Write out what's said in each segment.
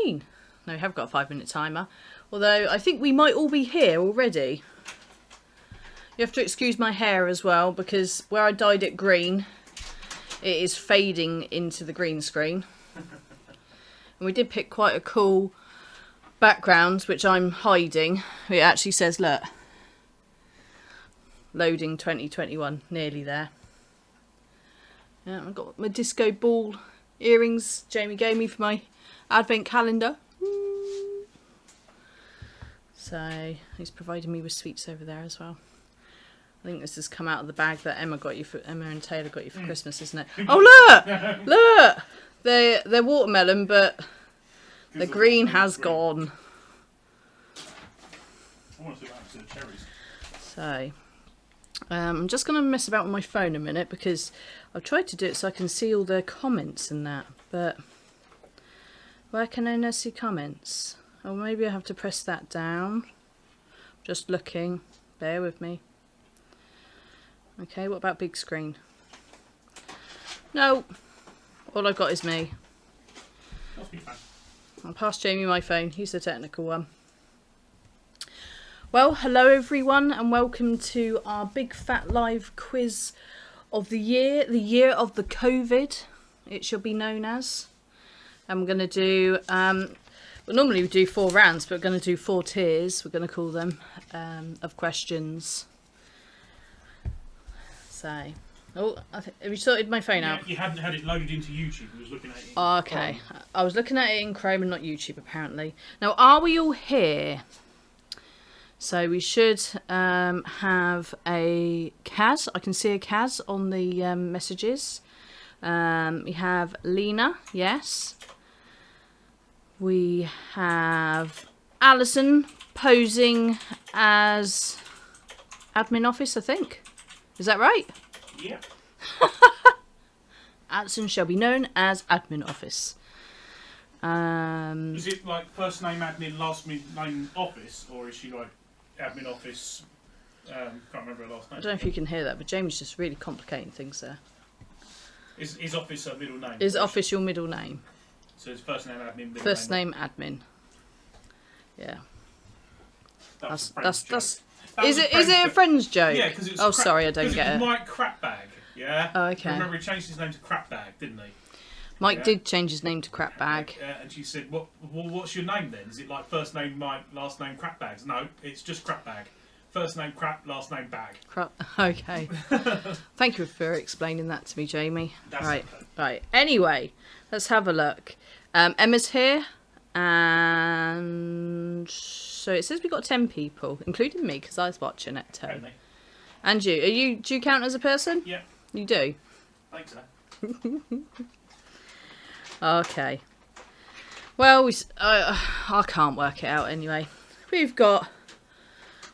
green. No, we have got a 5-minute timer. Although I think we might all be here already. You have to excuse my hair as well, because where I dyed it green, it is fading into the green screen. And we did pick quite a cool background, which I'm hiding. It actually says, look, loading 2021, nearly there. Yeah, I've got my disco ball earrings Jamie gave me for my advent calendar. So he's providing me with sweets over there as well. I think this has come out of the bag that Emma and Taylor got you for Christmas, isn't it? Oh look! Look! They're watermelon, but the green has gone. I want to see what happens to the cherries. So I'm just going to mess about with my phone a minute, because I've tried to do it so I can see all the comments and that, but where can I now see comments? Oh, maybe I have to press that down. Just looking. Bear with me. Okay, what about big screen? No. All I've got is me. Must be fun. I'll pass Jamie my phone. He's the technical one. Well, hello everyone, and welcome to our big fat live quiz of the year of the COVID, it shall be known as. And we're going to do, well, normally we do 4 rounds, but we're going to do 4 tiers, we're going to call them, of questions. So, oh, have you sorted my phone out? You hadn't had it loaded into YouTube, you was looking at it. Okay, I was looking at it in Chrome and not YouTube apparently. Now, are we all here? So we should have a Kaz. I can see a Kaz on the messages. We have Lena, yes. We have Alison posing as admin office, I think. Is that right? Yeah. Alison shall be known as admin office. Is it like first name admin, last name office, or is she like admin office? Can't remember her last name. I don't know if you can hear that, but Jamie's just really complicating things there. Is office her middle name? Is office your middle name? So it's first name admin, middle First name admin. Yeah. That's Is it a friend's joke? Yeah, because it's. Oh, sorry, I don't get it. It was Mike Crapbag, yeah. Oh, okay. Remember, he changed his name to Crapbag, didn't he? Mike did change his name to Crapbag. And she said, what's your name then? Is it like first name Mike, last name Crapbags? No, it's just Crapbag. First name Crap, last name Bag. Okay. Thank you for explaining that to me, Jamie. That's right, okay. right. Anyway, let's have a look. Emma's here, and so it says we got 10 people, including me, because I was watching it too. Haven't they? And you? Do you count as a person? Yeah. You do? I think so. Okay. Well, I can't work it out anyway. We've got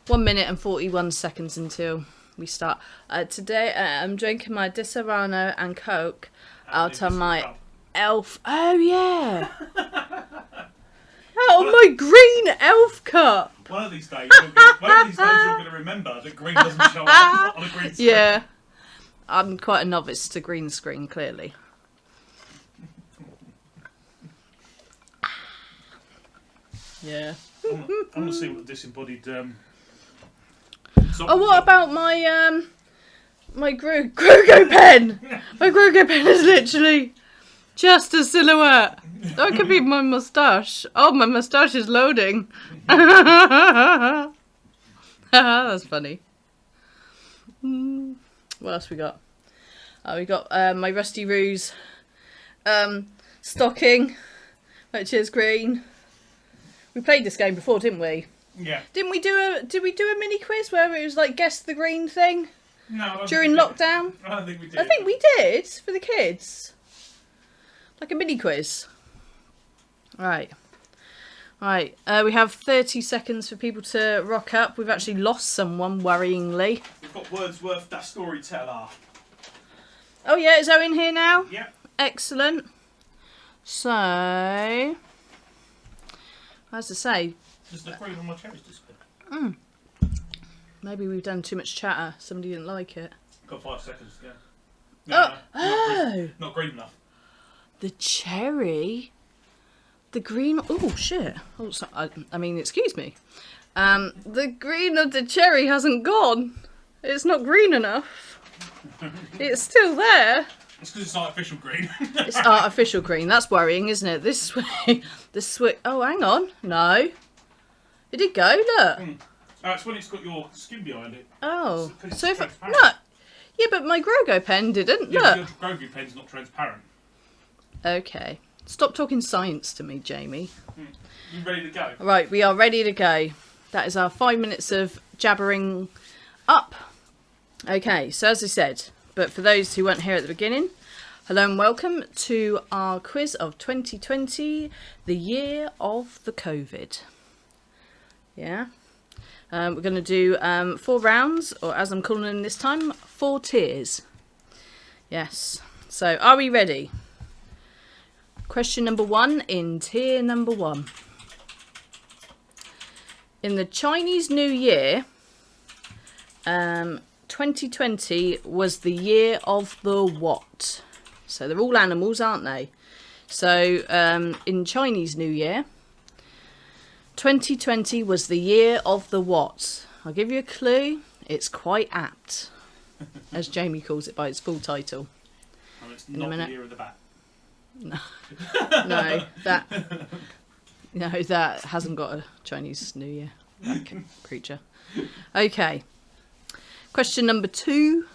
1 minute and 41 seconds until we start. Today I'm drinking my Disaronno and Coke out of my elf. Oh yeah. Out of my green elf cup. One of these days you're going to remember that green doesn't show up on a green screen. Yeah. I'm quite a novice to green screen, clearly. Yeah. I want to see what the disembodied. Oh, what about my my Grogo pen? My Grogo pen is literally just a silhouette. That could be my moustache. Oh, my moustache is loading. That's funny. What else we got? Oh, we got my Rusty Ruse stocking, which is green. We played this game before, didn't we? Yeah. Did we do a mini quiz where it was like guess the green thing? No. During lockdown? I don't think we did. I think we did for the kids. Like a mini quiz. Right. Right. We have 30 seconds for people to rock up. We've actually lost someone, worryingly. We've got Wordsworth, that storyteller. Oh yeah, is Owen here now? Yep. Excellent. So, as I say, Does the green on my cherries disappear? maybe we've done too much chatter. Somebody didn't like it. Got 5 seconds to go. Oh! Not green enough. The cherry The green... Oh, shit. Oh, so, I mean, excuse me. The green of the cherry hasn't gone. It's not green enough. It's still there. It's because it's artificial green. It's artificial green. That's worrying, isn't it? This way... Oh, hang on. No. It did go, look. It's when it's got your skin behind it. Oh. It's So if... transparent. No. Yeah, but my Grogo pen didn't. Yeah, Look. your Grogu pen's not transparent. Okay. Stop talking science to me, Jamie. You ready to go? Right, we are ready to go. That is our 5 minutes of jabbering up. Okay, so as I said, but for those who weren't here at the beginning, hello and welcome to our quiz of 2020, the year of the COVID. Yeah. We're going to do 4 rounds, or as I'm calling them this time, 4 tiers. Yes. So, are we ready? Question number 1 in tier number 1. In the Chinese New Year, 2020 was the year of the what? So they're all animals, aren't they? So in Chinese New Year, 2020 was the year of the what? I'll give you a clue. It's quite apt, as Jamie calls it by its full title. Oh, it's not the year of the bat. No, no, that hasn't got a Chinese New Year creature. Okay. Question number 2.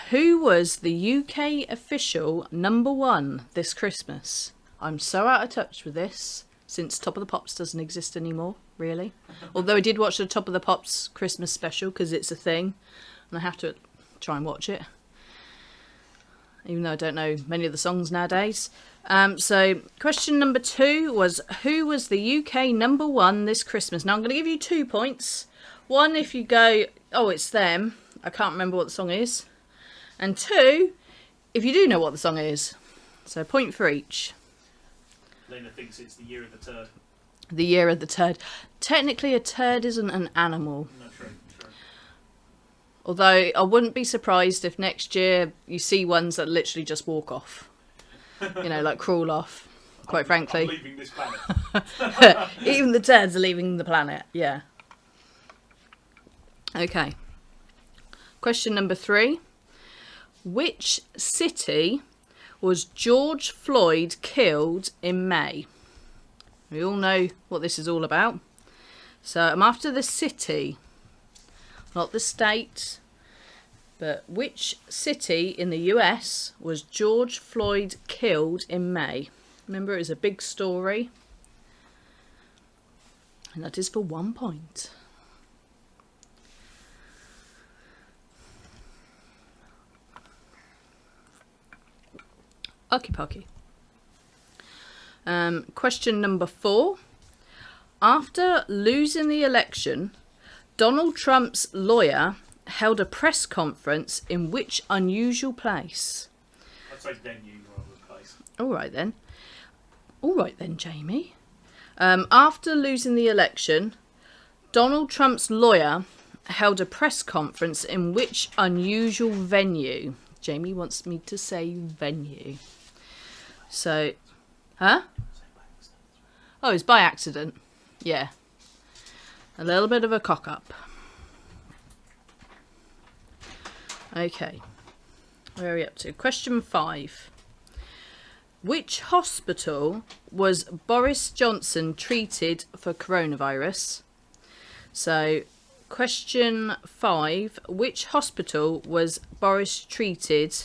Who was the UK official number 1 this Christmas? I'm so out of touch with this since Top of the Pops doesn't exist anymore, really. Although I did watch the Top of the Pops Christmas special because it's a thing and I have to try and watch it. Even though I don't know many of the songs nowadays. So question number 2 was, who was the UK number 1 this Christmas? Now I'm going to give you 2 points. 1 if you go, oh, it's them. I can't remember what the song is. And 2 if you do know what the song is. So a point for each. Lena thinks it's the year of the turd. The year of the turd. Technically a turd isn't an animal. No, true. Although I wouldn't be surprised if next year you see ones that literally just walk off. You know, like crawl off, quite frankly. I'm leaving this planet. Even the turds are leaving the planet, yeah. Okay. Question number 3. Which city was George Floyd killed in May? We all know what this is all about. So I'm after the city. Not the state, but which city in the US was George Floyd killed in May? Remember, it was a big story. And that is for 1 point. Okie pokie. Question number 4. After losing the election, Donald Trump's lawyer held a press conference in which unusual place? I'd say venue rather than place. All right then, Jamie. After losing the election, Donald Trump's lawyer held a press conference in which unusual venue? Jamie wants me to say venue. So, huh? Oh, it's by accident. Yeah. A little bit of a cock-up. Okay. Where are we up to? Question 5. Which hospital was Boris Johnson treated for coronavirus? So, question 5. Which hospital was Boris treated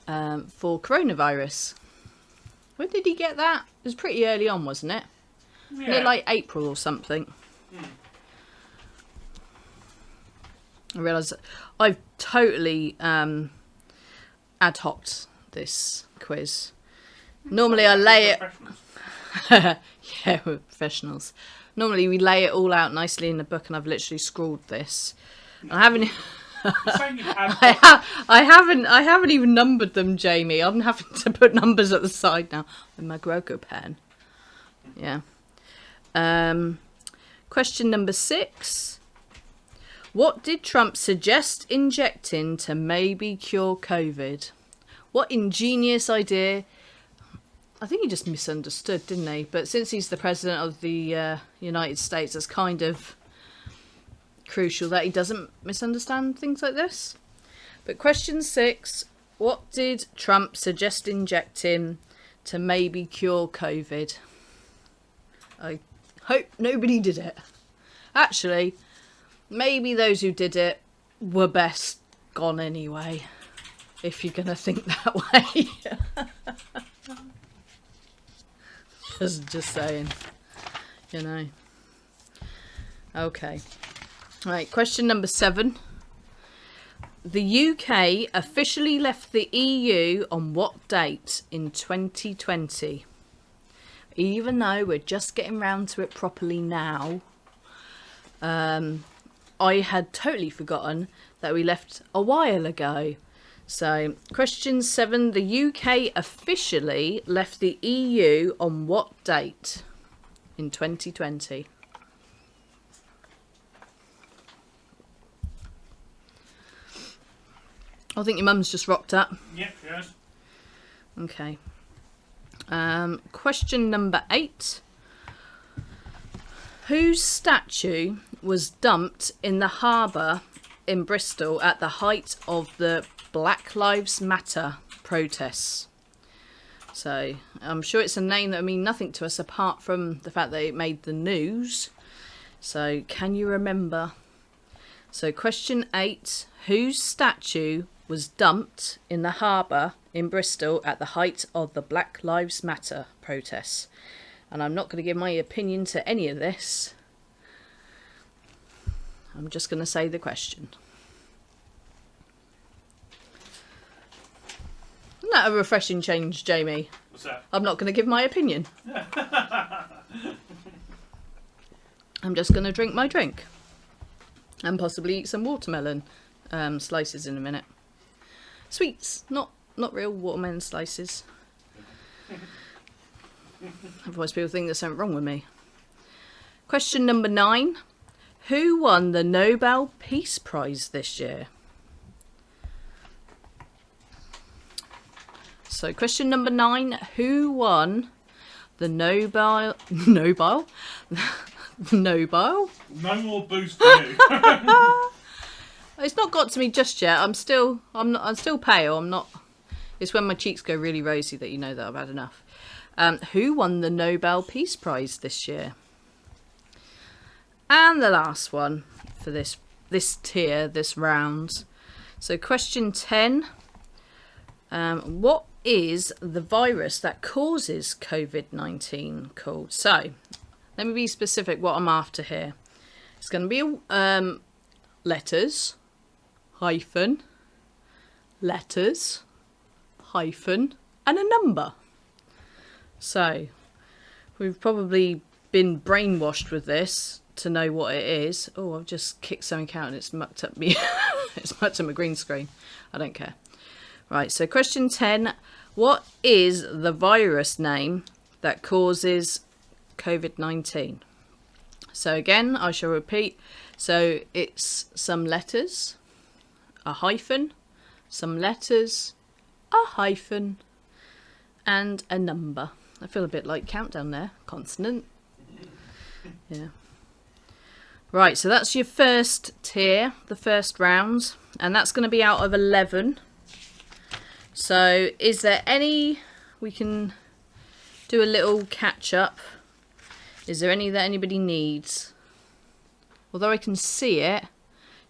for coronavirus? When did he get that? It was pretty early on, wasn't it? Yeah. Wasn't it like April or something? I realise I've totally ad hoc'd this quiz. Normally I lay it... Yeah, we're professionals. Normally we lay it all out nicely in the book and I've literally scrawled this. I haven't... I haven't even numbered them, Jamie. I'm having to put numbers at the side now with my Grogo pen. Yeah. Question number 6. What did Trump suggest injecting to maybe cure COVID? What ingenious idea I think he just misunderstood, didn't he? But since he's the president of the United States, it's kind of crucial that he doesn't misunderstand things like this. But question 6, what did Trump suggest injecting to maybe cure COVID? I hope nobody did it. Actually, maybe those who did it were best gone anyway, if you're going to think that way. just saying, you know. Okay. Right, question number 7. The UK officially left the EU on what date in 2020? Even though we're just getting round to it properly now, I had totally forgotten that we left a while ago. So, question 7. The UK officially left the EU on what date in 2020? I think your mum's just rocked up. Yep, yes. Okay. Question number 8. Whose statue was dumped in the harbour in Bristol at the height of the Black Lives Matter protests? So, I'm sure it's a name that will mean nothing to us apart from the fact that it made the news. So, can you remember? So, question 8. Whose statue was dumped in the harbour in Bristol at the height of the Black Lives Matter protests? And I'm not going to give my opinion to any of this. I'm just going to say the question. Isn't that a refreshing change, Jamie? What's that? I'm not going to give my opinion. I'm just going to drink my drink. And possibly eat some watermelon slices in a minute. Sweets, not real watermelon slices. Otherwise people think there's something wrong with me. Question number 9. Who won the Nobel Peace Prize this year? So question number 9. Who won the Nobel? Nobel? No more booze for you. It's not got to me just yet. I'm still pale. I'm not. It's when my cheeks go really rosy that you know that I've had enough. Who won the Nobel Peace Prize this year? And the last one for this tier, this round. So question 10. What is the virus that causes COVID-19 called? So, let me be specific what I'm after here. It's going to be letters, hyphen, letters, hyphen, and a number. So, we've probably been brainwashed with this to know what it is. Oh, I've just kicked something out and it's mucked up me. It's mucked up my green screen. I don't care. Right, so question 10. What is the virus name that causes COVID-19? So again, I shall repeat. So it's some letters, a hyphen, some letters, a hyphen, and a number. I feel a bit like countdown there. Consonant. Yeah. Right, so that's your first tier, the first round. And that's going to be out of 11. So is there any... We can do a little catch up. Is there any that anybody needs? Although I can see it,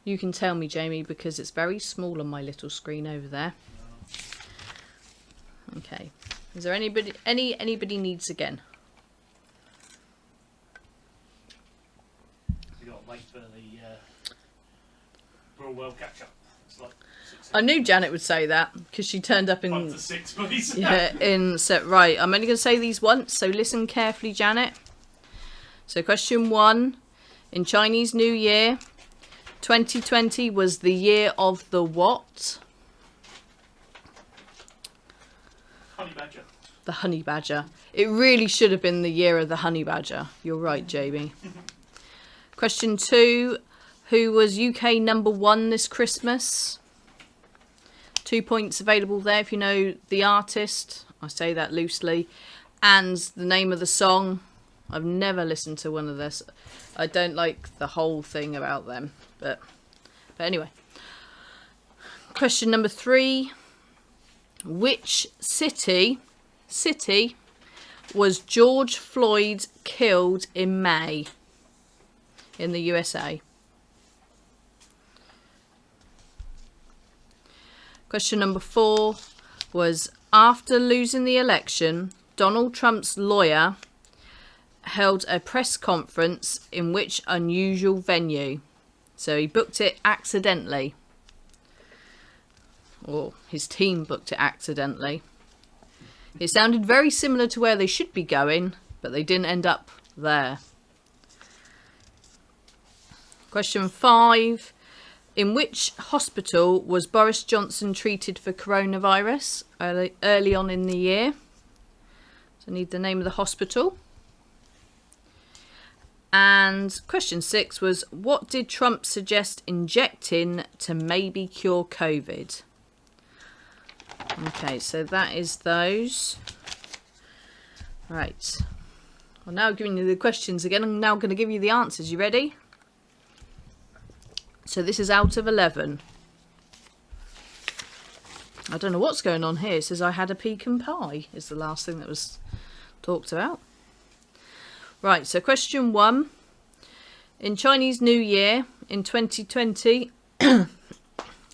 you can tell me, Jamie, because it's very small on my little screen over there. Okay. Is there anybody needs again? You got to wait for the Brawl World catch up. It's like 6. I knew Janet would say that because she turned up in. 5 to 6, please. Yeah, in set right. I'm only going to say these once, so listen carefully, Janet. So question 1, in Chinese New Year, 2020 was the year of the what? Honey badger. The honey badger. It really should have been the year of the honey badger. You're right, Jamie. Question 2, who was UK number 1 this Christmas? 2 points available there if you know the artist. I say that loosely. And the name of the song, I've never listened to one of this. I don't like the whole thing about them. But anyway. Question number 3. Which city was George Floyd killed in May in the USA? Question number 4 was, after losing the election, Donald Trump's lawyer held a press conference in which unusual venue? So he booked it accidentally. Or his team booked it accidentally. It sounded very similar to where they should be going, but they didn't end up there. Question 5. In which hospital was Boris Johnson treated for coronavirus early on in the year? So I need the name of the hospital. And question 6 was, what did Trump suggest injecting to maybe cure COVID? Okay, so that is those. Right. Well, now giving you the questions again. I'm now going to give you the answers. You ready? So this is out of 11. I don't know what's going on here. It says I had a pecan pie is the last thing that was talked about. Right, so question 1. In Chinese New Year in 2020,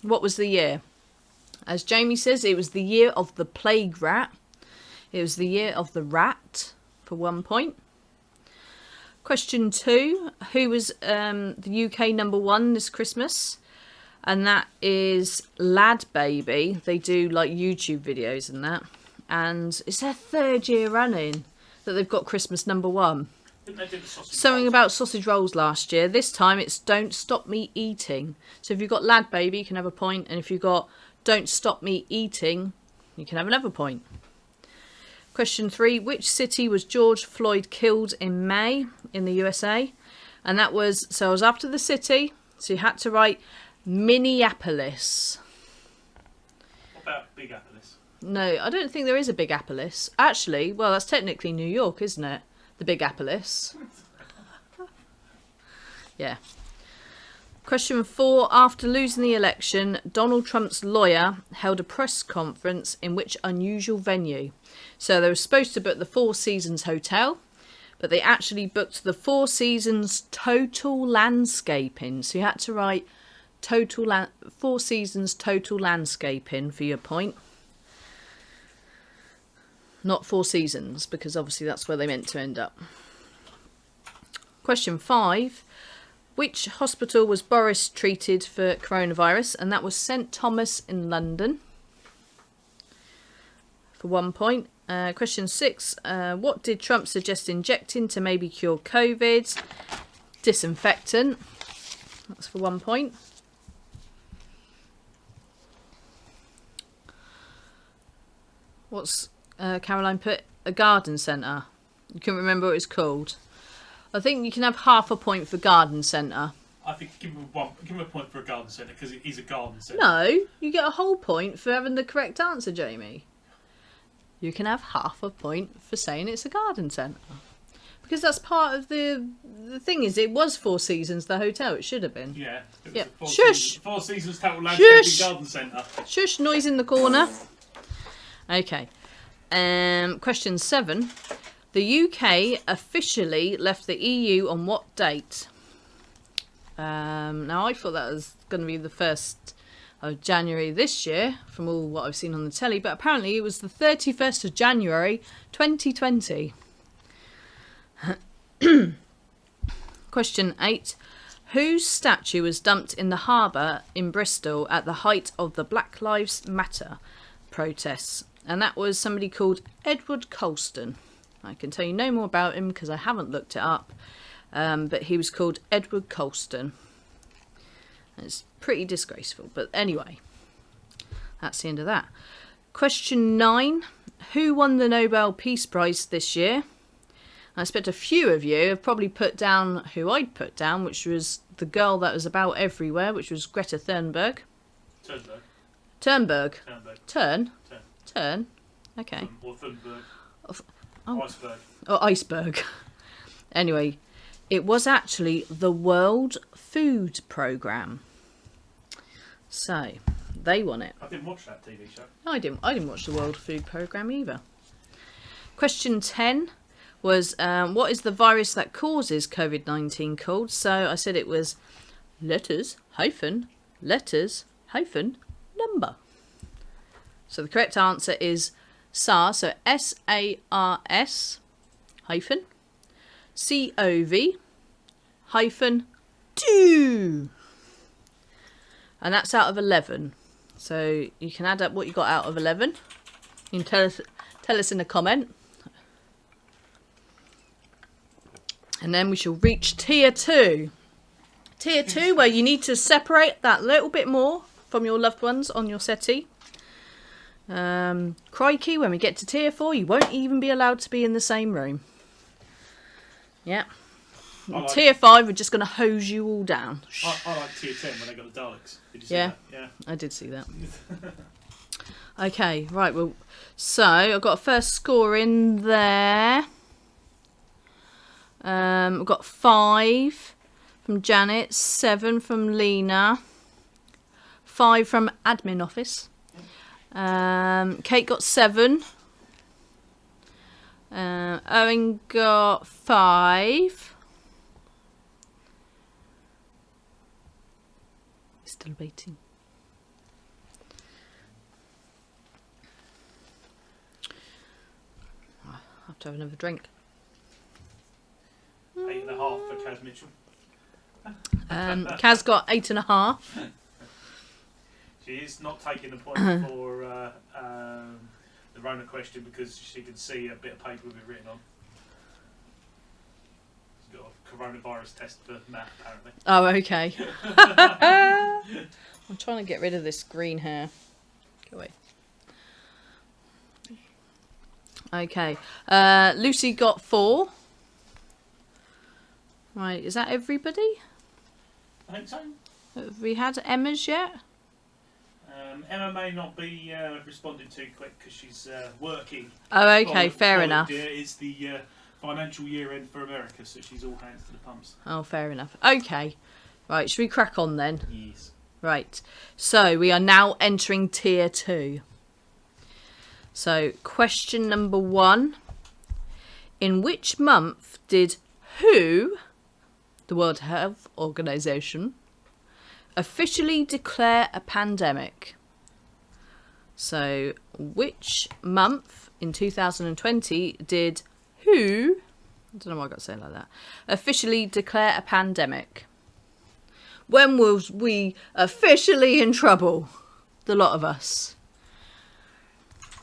what was the year? As Jamie says, it was the year of the plague rat. It was the year of the rat, for 1 point. Question 2. Who was the UK number 1 this Christmas? And that is Lad Baby. They do like YouTube videos and that. And it's their 3rd year running that they've got Christmas number 1. Didn't they do the sausage Something rolls? about sausage rolls last year. This time it's Don't Stop Me Eating. So if you've got Lad Baby, you can have a point. And if you've got Don't Stop Me Eating, you can have another point. Question 3. Which city was George Floyd killed in May in the USA? And that was, so I was after the city, so you had to write Minneapolis. What about Big Apples? No, I don't think there is a Big Appleis. Actually, well, that's technically New York, isn't it? The Big Appleis. Yeah. Question 4. After losing the election, Donald Trump's lawyer held a press conference in which unusual venue? So they were supposed to book the Four Seasons Hotel, but they actually booked the Four Seasons Total Landscaping. So you had to write Four Seasons Total Landscaping for your point. Not Four Seasons, because obviously that's where they meant to end up. Question 5. Which hospital was Boris treated for coronavirus? And that was St Thomas in London. For 1 point. Question 6. What did Trump suggest injecting to maybe cure COVID? Disinfectant. That's for 1 point. What's Caroline put? A garden centre. You couldn't remember what it was called. I think you can have half a point for garden centre. I think give him a point for a garden centre because it is a garden centre. No, you get a whole point for having the correct answer, Jamie. You can have half a point for saying it's a garden centre. Because that's part of the thing is it was Four Seasons, the hotel. It should have been. Yeah. Yeah. Shush! Four Seasons Total Landscaping Shush! Garden Centre. Shush, noise in the corner. Okay. Question 7. The UK officially left the EU on what date? Now, I thought that was going to be the 1st of January this year, from all what I've seen on the telly, but apparently it was the 31st of January 2020. Question 8. Whose statue was dumped in the harbour in Bristol at the height of the Black Lives Matter protests? And that was somebody called Edward Colston. I can tell you no more about him because I haven't looked it up. But he was called Edward Colston. It's pretty disgraceful. But anyway, that's the end of that. Question 9. Who won the Nobel Peace Prize this year? I expect a few of you have probably put down who I'd put down, which was the girl that was about everywhere, which was Greta Thunberg. Turnberg. Turn? Turn. Turn? Okay. Or Thunberg. Iceberg. Oh, iceberg. Anyway, it was actually the World Food Programme. So, they won it. I didn't watch that TV show. I didn't watch the World Food Programme either. Question 10 was, what is the virus that causes COVID-19 called? So I said it was letters hyphen number. So the correct answer is SARS, so SARS hyphen COV hyphen 2. And that's out of 11. So you can add up what you got out of 11. You can tell us in a comment. And then we shall reach tier 2. Tier 2, where you need to separate that little bit more from your loved ones on your settee. Crikey, when we get to tier 4, you won't even be allowed to be in the same room. Yeah. Tier 5, we're just going to hose you all down. I like tier 10 when they got the Daleks. Did you see Yeah, that? Yeah, I did see that. Okay, right, well, so I've got a first score in there. I've got 5 from Janet, 7 from Lena, 5 from admin office. Kate got 7. Owen got 5. Still waiting. I have to have another drink. 8.5 for Kaz Mitchell. Kaz got 8.5. She is not taking the point for the Rona question because she can see a bit of paper with it written on. She's got a coronavirus test for Matt, apparently. Oh, okay. I'm trying to get rid of this green hair. Go away. Okay. Lucy got 4. Right, is that everybody? I think so. Have we had Emma's yet? Emma may not be responded to quick because she's working. Oh, okay, fair enough. It's the financial year end for America, so she's all hands to the pumps. Oh, fair enough. Okay. Right, should we crack on then? Yes. Right. So, we are now entering tier 2. So, question number 1. In which month did WHO, the World Health Organization, officially declare a pandemic? So, which month in 2020 did WHO, I don't know why I got to say it like that, officially declare a pandemic? When was we officially in trouble? The lot of us.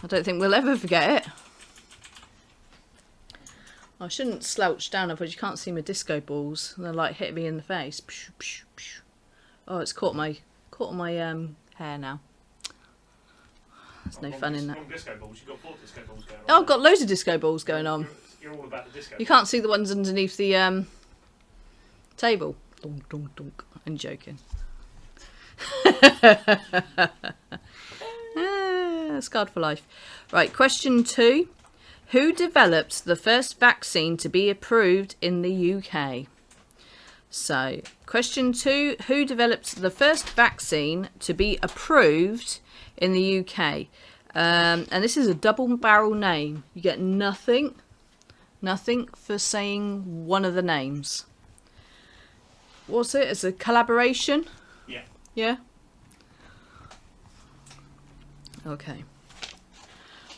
I don't think we'll ever forget it. I shouldn't slouch down, otherwise you can't see my disco balls. They're like hitting me in the face. Oh, it's caught my hair now. There's no fun in that. Disco balls. You've got 4 disco balls going on. Oh, I've got loads of disco balls going on. You're all about the disco. You can't see the ones underneath the table. Dunk, dunk, dunk. I'm joking. Scarred for life. Right, question 2. Who developed the first vaccine to be approved in the UK? So, question 2. Who developed the first vaccine to be approved in the UK? And this is a double barrel name. You get nothing for saying one of the names. What's it? It's a collaboration? Yeah. Yeah? Okay.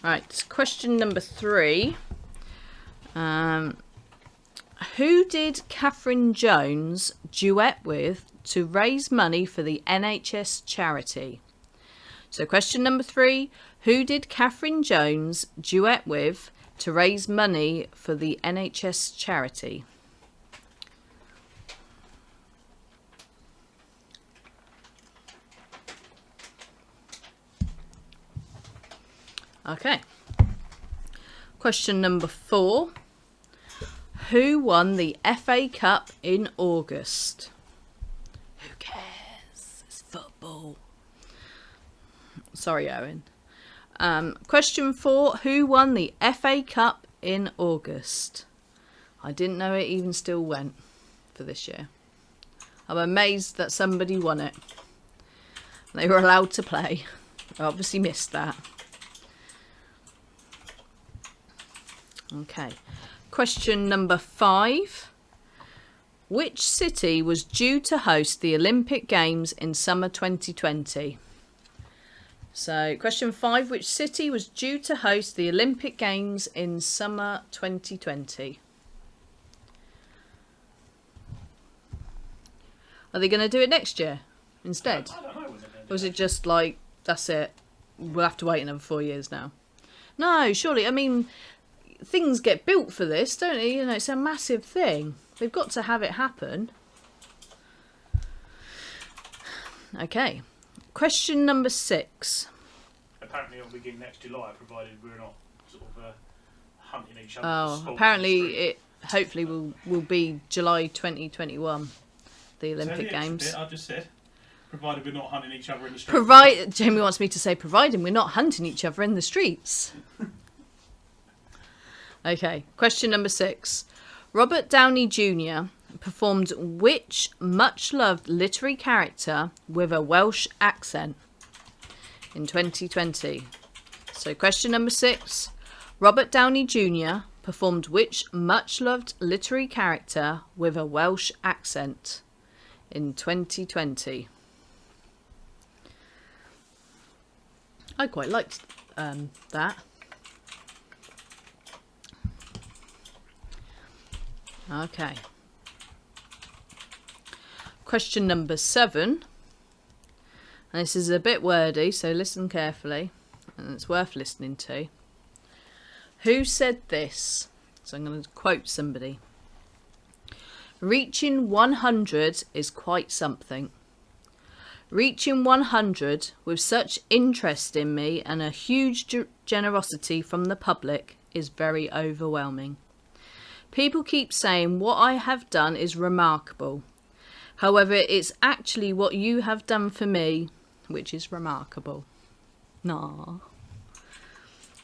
Right, question number 3. Who did Catherine Jones duet with to raise money for the NHS charity? So question number 3. Who did Catherine Jones duet with to raise money for the NHS charity? Okay. Question number 4. Who won the FA Cup in August? Who cares? It's football. Sorry, Owen. Question 4. Who won the FA Cup in August. I didn't know it even still went for this year. I'm amazed that somebody won it. They were allowed to play. I obviously missed that. Okay. Question number 5. Which city was due to host the Olympic Games in summer 2020? So, question 5. Which city was due to host the Olympic Games in summer 2020? Are they going to do it next year instead? I don't know when they're going to do Or is it just like, that's it, we'll have to wait another 4 years now? No, surely, I mean, things get built for this, don't they? You know, it's a massive thing. They've got to have it happen. Okay. Question number 6. Apparently it'll begin next July, provided we're not sort of hunting each other. Oh, apparently it hopefully will be July 2021, the Olympic Games. I just said, provided we're not hunting each other in the streets. Jamie wants me to say, providing we're not hunting each other in the streets. Okay, question number 6. Robert Downey Jr. performed which much-loved literary character with a Welsh accent in 2020? So question number 6. Robert Downey Jr. performed which much-loved literary character with a Welsh accent in 2020? I quite liked that. Okay. Question number 7. And this is a bit wordy, so listen carefully. And it's worth listening to. Who said this? So I'm going to quote somebody. Reaching 100 is quite something. Reaching 100 with such interest in me and a huge generosity from the public is very overwhelming. People keep saying what I have done is remarkable. However, it's actually what you have done for me which is remarkable. Nah.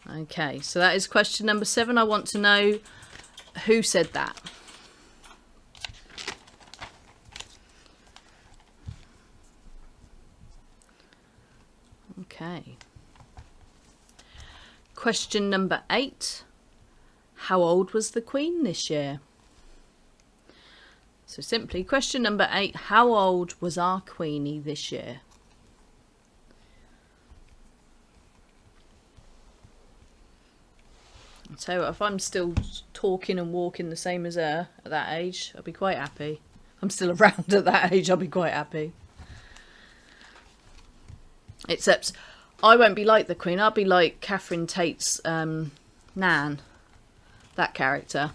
Okay, so that is question number 7. I want to know who said that. Okay. Question number 8. How old was the Queen this year? So simply, question number 8. How old was our Queenie this year? I'll tell you what, if I'm still talking and walking the same as her at that age, I'll be quite happy. If I'm still around at that age, I'll be quite happy. Except I won't be like the Queen. I'll be like Catherine Tate's Nan, that character.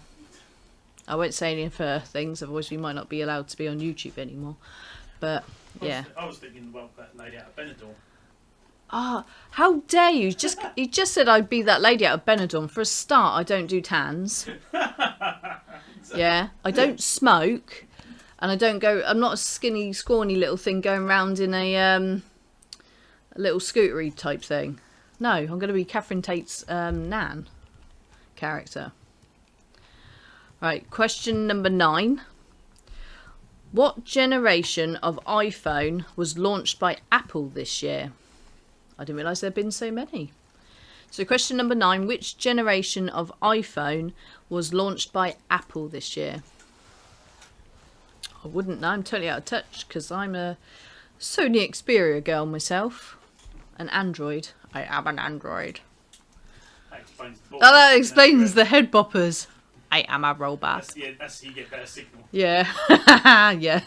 I won't say any of her things, otherwise we might not be allowed to be on YouTube anymore. But yeah. I was thinking about that lady out of Benidorm. Ah, how dare you! You just said I'd be that lady out of Benidorm. For a start, I don't do tans. Yeah, I don't smoke, and I don't go. I'm not a skinny, scrawny little thing going around in a little scootery type thing. No, I'm going to be Catherine Tate's Nan character. Right, question number 9. What generation of iPhone was launched by Apple this year? I didn't realise there had been so many. So question number 9. Which generation of iPhone was launched by Apple this year? I wouldn't know. I'm totally out of touch because I'm a Sony Xperia girl myself. An Android. I am an Android. That explains the head boppers. I am a robot. That's you get better signal. Yeah. Yeah.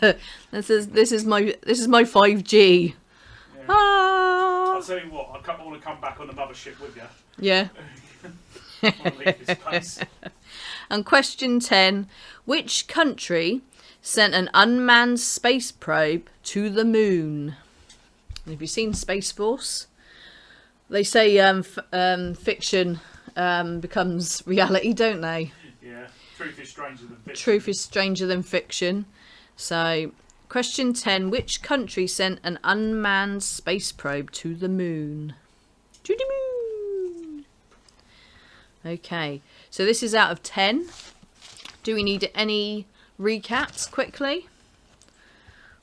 This is my 5G. Yeah. Ah. I'll tell you what, I want to come back on the mothership with you. Yeah. I want to leave this place. And question 10. Which country sent an unmanned space probe to the moon? And have you seen Space Force? They say fiction becomes reality, don't they? Yeah. Truth is stranger than fiction. Truth is stranger than fiction. So, question 10. Which country sent an unmanned space probe to the moon? To the moon. Okay, so this is out of 10. Do we need any recaps quickly?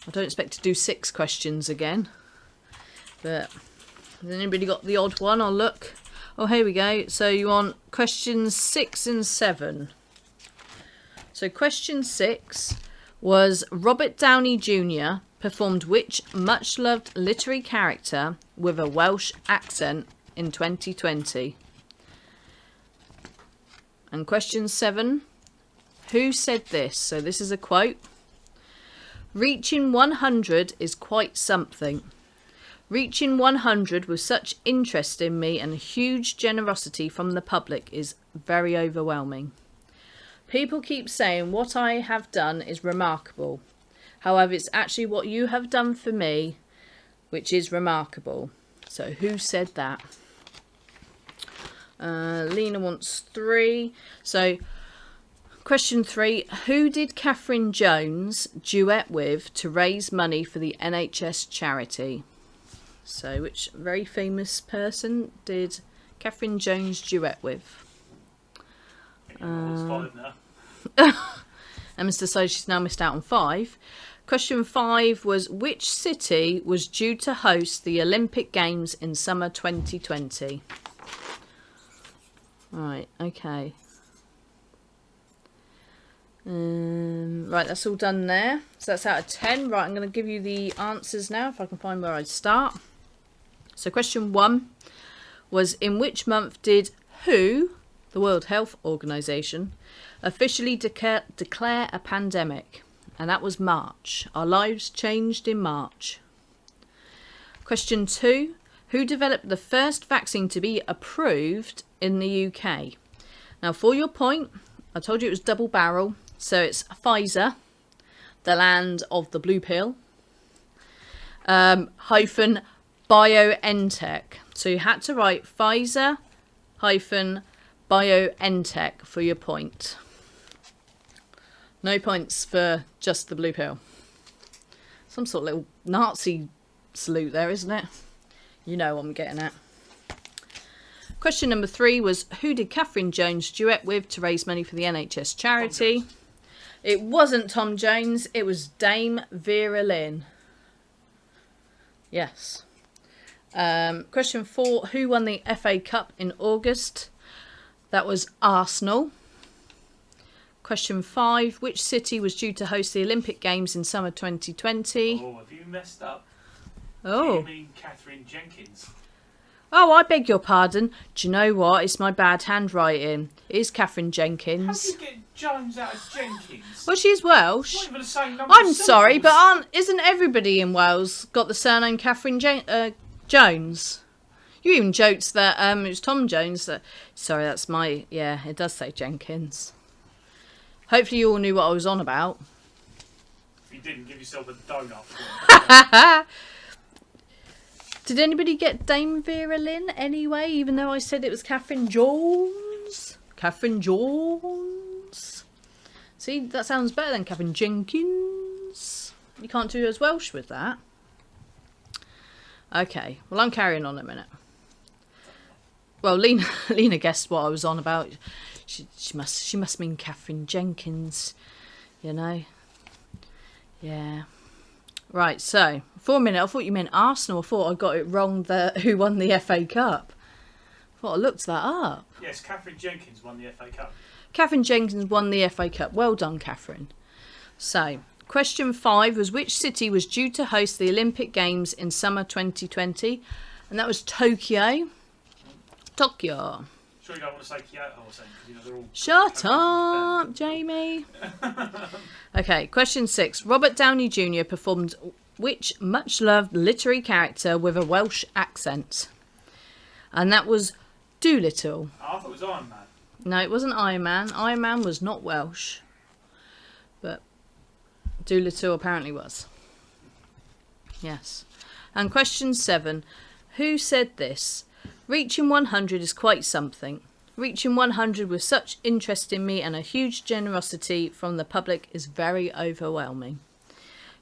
I don't expect to do 6 questions again. But has anybody got the odd one? I'll look. Oh, here we go. So you want questions 6 and 7. So question 6 was Robert Downey Jr. performed which much-loved literary character with a Welsh accent in 2020? And question 7, who said this? So this is a quote. Reaching 100 is quite something. Reaching 100 with such interest in me and huge generosity from the public is very overwhelming. People keep saying what I have done is remarkable. However, it's actually what you have done for me which is remarkable. So who said that? Lena wants 3. So question 3, who did Catherine Jones duet with to raise money for the NHS charity? So which very famous person did Catherine Jones duet with? And Mr. So she's now missed out on 5. Question 5 was which city was due to host the Olympic Games in summer 2020? Right, okay. Right, that's all done there. So that's out of 10. Right, I'm going to give you the answers now if I can find where I'd start. So question 1 was in which month did WHO, the World Health Organization, officially declare a pandemic? And that was March. Our lives changed in March. Question 2, who developed the first vaccine to be approved in the UK? Now, for your point, I told you it was double barrel. So it's Pfizer, the land of the blue pill, hyphen BioNTech. So you had to write Pfizer hyphen BioNTech for your point. No points for just the blue pill. Some sort of little Nazi salute there, isn't it? You know what I'm getting at. Question number 3 was who did Catherine Jones duet with to raise money for the NHS charity? It wasn't Tom Jones, it was Dame Vera Lynn. Yes. Question 4, who won the FA Cup in August? That was Arsenal. Question 5, which city was due to host the Olympic Games in summer 2020? Oh, have you messed up? Oh. Do you mean Catherine Jenkins? Oh, I beg your pardon. Do you know what? It's my bad handwriting. It is Catherine How Jenkins. do you get Jones out of Jenkins? Well, she's Welsh. Not even the same number I'm of sorry, but syllables. isn't everybody in Wales got the surname Catherine Jones? You even joked that it was Tom Jones. Sorry, that's my... Yeah, it does say Jenkins. Hopefully you all knew what I was on about. If you didn't, give yourself a donut. Did anybody get Dame Vera Lynn anyway, even though I said it was Catherine Jones? Catherine Jones. See, that sounds better than Catherine Jenkins. You can't do as Welsh with that. Okay, well, I'm carrying on a minute. Well, Lena guessed what I was on about. She must mean Catherine Jenkins, you know. Yeah. Right, so, for a minute, I thought you meant Arsenal. I thought I got it wrong, who won the FA Cup. I thought I looked that up. Yes, Catherine Jenkins won the FA Cup. Catherine Jenkins won the FA Cup. Well done, Catherine. So, question 5 was which city was due to host the Olympic Games in summer 2020? And that was Tokyo. Tokyo. Sure you don't want to say Kyoto or something, because you know they're all... Shut up, Jamie. Okay, question 6. Robert Downey Jr. performed which much-loved literary character with a Welsh accent? And that was Doolittle. Oh, I thought it was Iron Man. No, it wasn't Iron Man. Iron Man was not Welsh. But Doolittle apparently was. Yes. And question 7. Who said this? Reaching 100 is quite something. Reaching 100 with such interest in me and a huge generosity from the public is very overwhelming.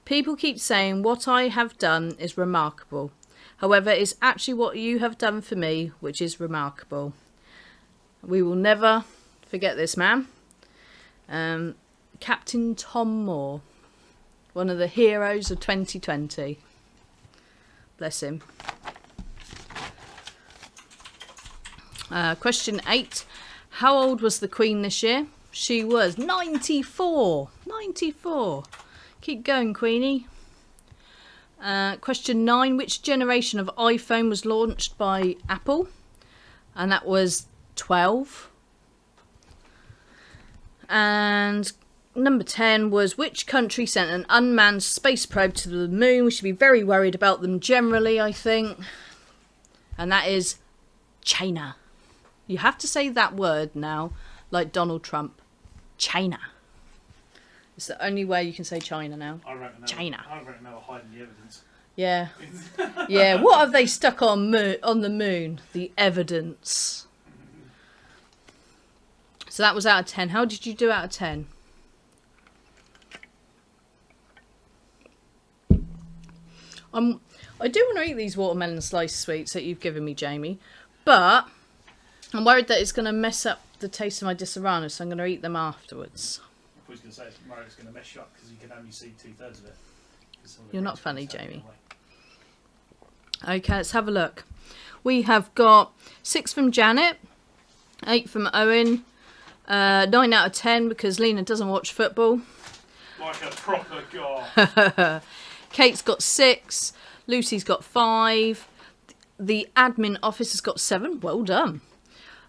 People keep saying what I have done is remarkable. However, it's actually what you have done for me which is remarkable. We will never forget this man. Captain Tom Moore. One of the heroes of 2020. Bless him. Question 8. How old was the Queen this year? She was 94. 94. Keep going, Queenie. Question 9. Which generation of iPhone was launched by Apple? And that was 12. And number 10 was which country sent an unmanned space probe to the moon? We should be very worried about them generally, I think. And that is China. You have to say that word now, like Donald Trump. China. It's the only way you can say China now. China. I reckon they were hiding the evidence. Yeah. Yeah, what have they stuck on the moon? The evidence. So that was out of 10. How did you do out of 10? I do want to eat these watermelon slice sweets that you've given me, Jamie, but I'm worried that it's going to mess up the taste of my Disaronno, so I'm going to eat them afterwards. I was going to say it's going to mess you up because you can only see 2/3 of it. You're not funny, Jamie. Okay, let's have a look. We have got 6 from Janet, 8 from Owen, 9 out of 10 because Lena doesn't watch football. Like a proper god. Kate's got 6, Lucy's got 5, the admin office has got 7. Well done.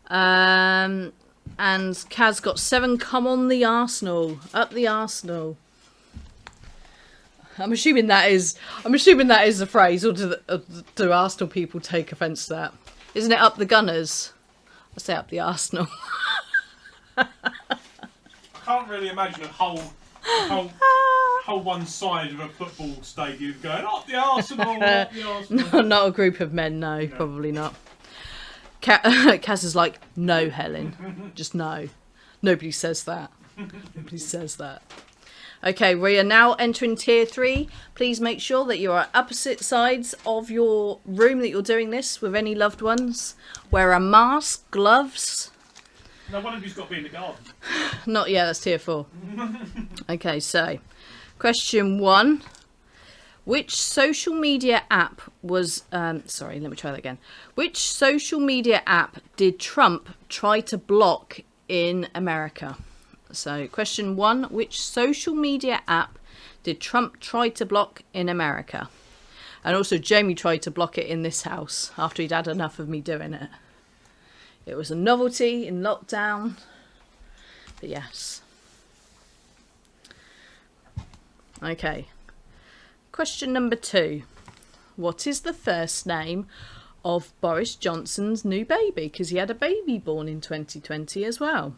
And Kaz got 7. Come on, the Arsenal. Up the Arsenal. I'm assuming that is the phrase, or do Arsenal people take offence to that? Isn't it up the Gunners? I say up the Arsenal. I can't really imagine a whole one side of a football stadium going up the Arsenal, up the Arsenal. Not a group of men, no, probably not. Kaz is like, no, Helen, just no. Nobody says that. Nobody says that. Okay, we are now entering tier 3. Please make sure that you are opposite sides of your room that you're doing this with any loved ones. Wear a mask, gloves. No, one of you's got to be in the garden. Not yet, that's tier 4. Okay, so question 1. Which social media app was... sorry, let me try that again. Which social media app did Trump try to block in America? So, question 1. Which social media app did Trump try to block in America? And also, Jamie tried to block it in this house after he'd had enough of me doing it. It was a novelty in lockdown. But yes. Okay. Question number 2. What is the first name of Boris Johnson's new baby? Because he had a baby born in 2020 as well.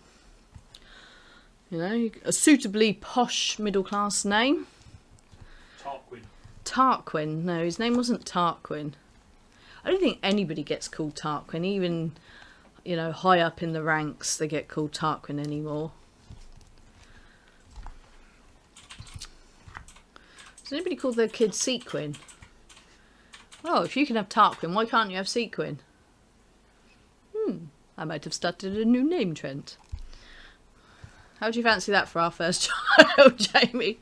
You know, a suitably posh middle class name. Tarquin. Tarquin. No, his name wasn't Tarquin. I don't think anybody gets called Tarquin. Even, you know, high up in the ranks, they get called Tarquin anymore. Does anybody call their kid Sequin? Oh, if you can have Tarquin, why can't you have Sequin? I might have started a new name trend. How do you fancy that for our first child, Jamie?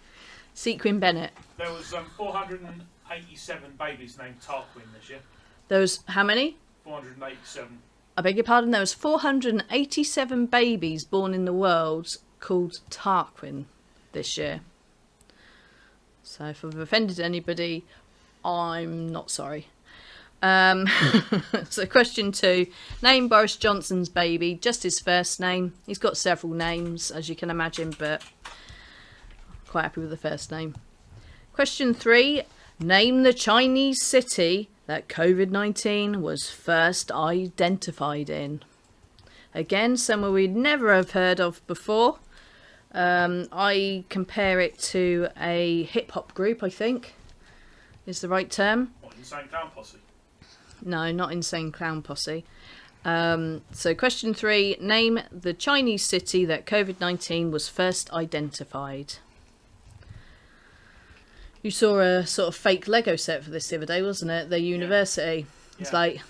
Sequin Bennett. There was 487 babies named Tarquin this year. There was how many? 487. I beg your pardon, there was 487 babies born in the world called Tarquin this year. So if I've offended anybody, I'm not sorry. So question 2. Name Boris Johnson's baby, just his first name. He's got several names, as you can imagine, but quite happy with the first name. Question 3. Name the Chinese city that COVID-19 was first identified in. Again, somewhere we'd never have heard of before. I compare it to a hip-hop group, I think, is the right term. What, Insane Clown Posse? No, not Insane Clown Posse. So question 3, name the Chinese city that COVID-19 was first identified. You saw a sort of fake Lego set for this the other day, wasn't it? Their university. Yeah. It's like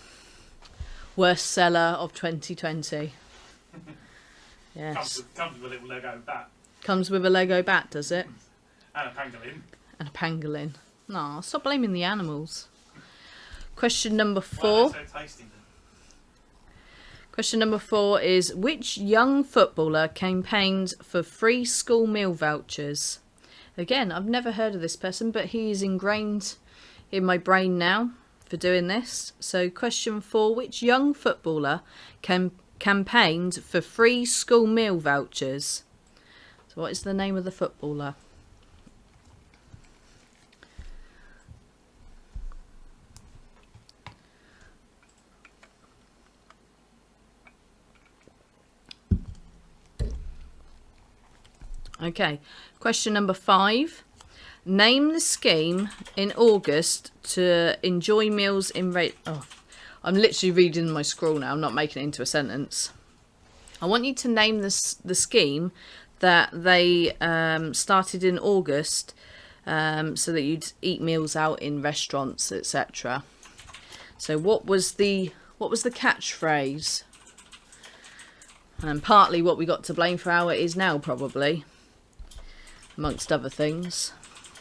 worst seller of 2020. Yes. Comes with a little Lego bat. Comes with a Lego bat, does it? And a pangolin. And a pangolin. No, stop blaming the animals. Question number 4. Well, that's so tasty then. Question number 4 is, which young footballer campaigned for free school meal vouchers? Again, I've never heard of this person, but he is ingrained in my brain now for doing this. So question 4, which young footballer campaigned for free school meal vouchers? So what is the name of the footballer? Okay, question number 5. Name the scheme in August to enjoy meals in I'm literally reading my scroll now. I'm not making it into a sentence. I want you to name the scheme that they started in August so that you'd eat meals out in restaurants, etc. So what was the catchphrase? And partly what we got to blame for how it is now, probably, amongst other things.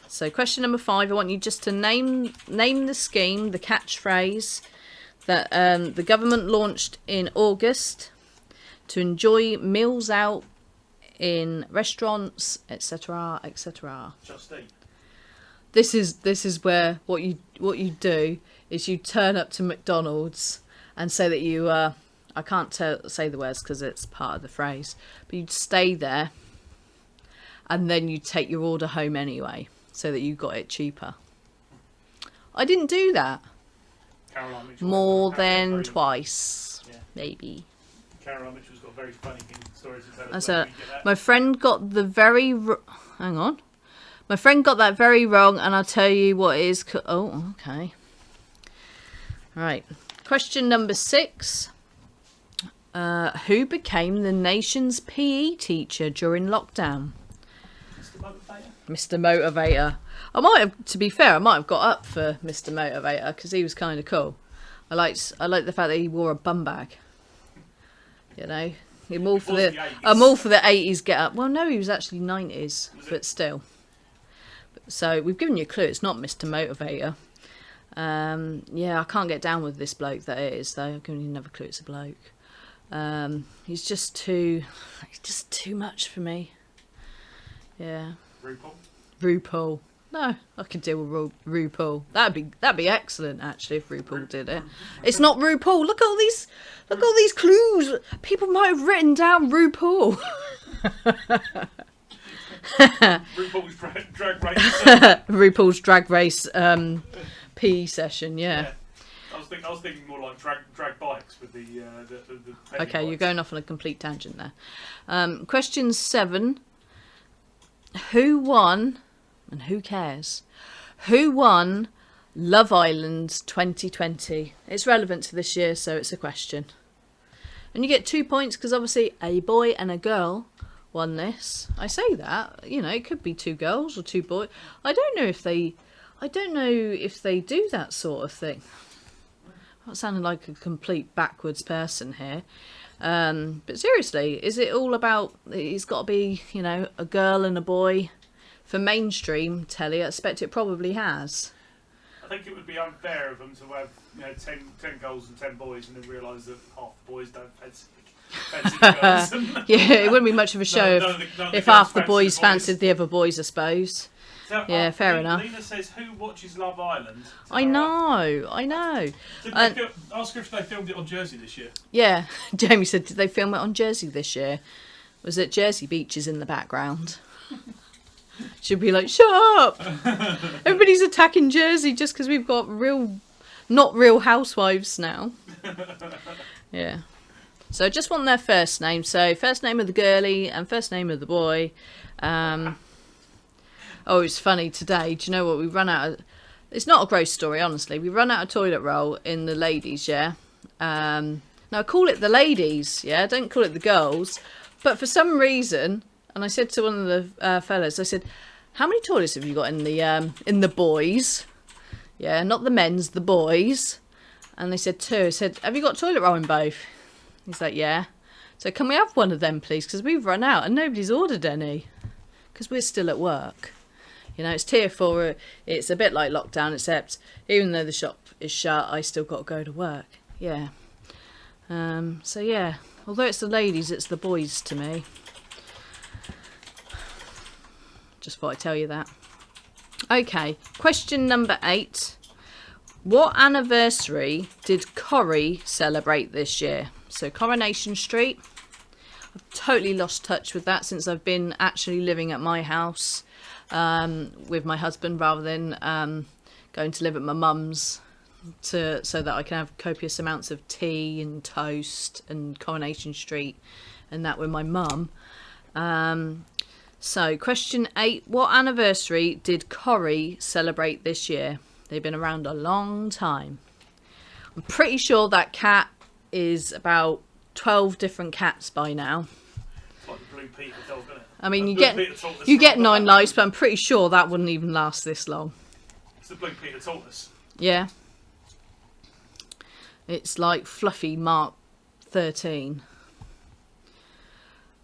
So question number 5, I want you just to name the scheme, the catchphrase that the government launched in August to enjoy meals out in restaurants, etc., etc. Just eat. This is where what you do is you turn up to McDonald's and say that you I can't say the words because it's part of the phrase, but you'd stay there and then you take your order home anyway so that you got it cheaper. I didn't do that. Caroline Mitchell More than twice, yeah. maybe. Caroline Mitchell's got very funny stories to tell us. So my friend got the My friend got that very wrong, and I'll tell you what is. Oh, okay. Right. Question number 6. Who became the nation's PE teacher during lockdown? Mr. Motivator. I might have, to be fair, I might have got up for Mr. Motivator because he was kind of cool. I liked the fact that he wore a bum bag. You know, I'm all for the 80s get up. Well, no, he was actually 90s, but still. So we've given you a clue. It's not Mr. Motivator. Yeah, I can't get down with this bloke that it is, though. I've given you another clue. It's a bloke. He's just too much for me. Yeah. RuPaul. No, I could deal with RuPaul. That'd be excellent, actually, if RuPaul did it. It's not RuPaul. Look at all these clues. People might have written down RuPaul. RuPaul's drag race. RuPaul's drag race PE session. Yeah. I was thinking more like drag bikes with the okay, you're bikes. going off on a complete tangent there. Question 7. Who won, and who cares, who won Love Island 2020? It's relevant to this year, so it's a question. And you get 2 points because obviously a boy and a girl won this. I say that, you know, it could be 2 girls or 2 boys. I don't know if they do that sort of thing. I'm not sounding like a complete backwards person here. But seriously, is it all about, it's got to be, you know, a girl and a boy for mainstream telly? I expect it probably has. I think it would be unfair of them to have, you know, 10 girls and 10 boys and then realise that half the boys don't fancy the girls. Yeah, it wouldn't be much of a show if half the boys fancied the other boys, I suppose. So, yeah, fair enough. Lena says, who watches Love Island? I know. Ask her if they filmed it on Jersey this year. Yeah, Jamie said, did they film it on Jersey this year? Was it Jersey beaches in the background? She'd be like, shut up! Everybody's attacking Jersey just because we've got not real housewives now. Yeah. So I just want their first name. So first name of the girlie and first name of the boy. Oh, it's funny today. Do you know what? We run out of... It's not a gross story, honestly. We run out of toilet roll in the ladies, yeah? Now, call it the ladies, yeah? Don't call it the girls. But for some reason, and I said to one of the fellas, I said, how many toilets have you got in the boys? Yeah, not the men's, the boys. And they said 2. I said, have you got toilet roll in both? He's like, yeah. So can we have one of them, please? Because we've run out and nobody's ordered any. Because we're still at work. You know, it's tier 4. It's a bit like lockdown, except even though the shop is shut, I still got to go to work. Yeah. So yeah, although it's the ladies, it's the boys to me. Just thought I'd tell you that. Okay, question number 8. What anniversary did Corrie celebrate this year? So Coronation Street. I've totally lost touch with that since I've been actually living at my house with my husband rather than going to live at my mum's so that I can have copious amounts of tea and toast and Coronation Street and that with my mum. So question 8, what anniversary did Corrie celebrate this year? They've been around a long time. I'm pretty sure that cat is about 12 different cats by now. It's like the Blue Peter dog, isn't it? I mean, you get 9 lives, but I'm pretty sure that wouldn't even last this long. It's the Blue Peter tortoise. Yeah. It's like Fluffy Mark 13.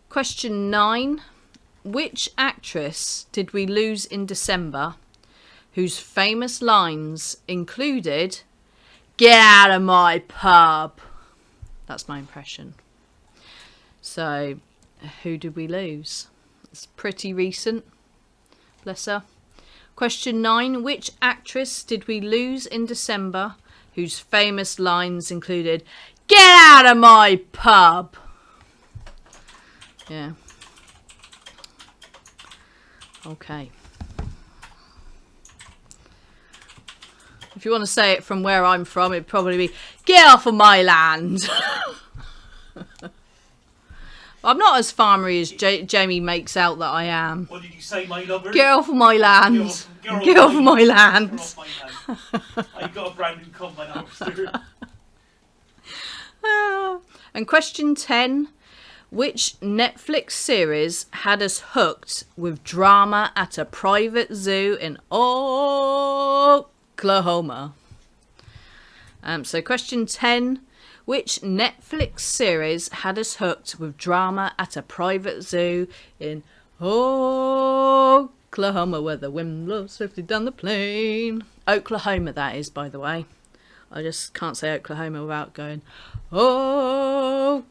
Question 9. Which actress did we lose in December whose famous lines included, "Get out of my pub"? That's my impression. So, who did we lose? It's pretty recent. Bless her. Question 9. Which actress did we lose in December whose famous lines included, "Get out of my pub"? Yeah. Okay. If you want to say it from where I'm from, it'd probably be, "Get off of my land." I'm not as farmery as Jamie makes out that I am. What did you say, my lover? Get off of my land. Get off of my land. Get off my land. I've got a brand new combine harvester. And question 10. Which Netflix series had us hooked with drama at a private zoo in Oklahoma? So question 10. Which Netflix series had us hooked with drama at a private zoo in Oklahoma, where the wind blows swiftly down the plain? Oklahoma, that is, by the way. I just can't say Oklahoma without going Oklahoma.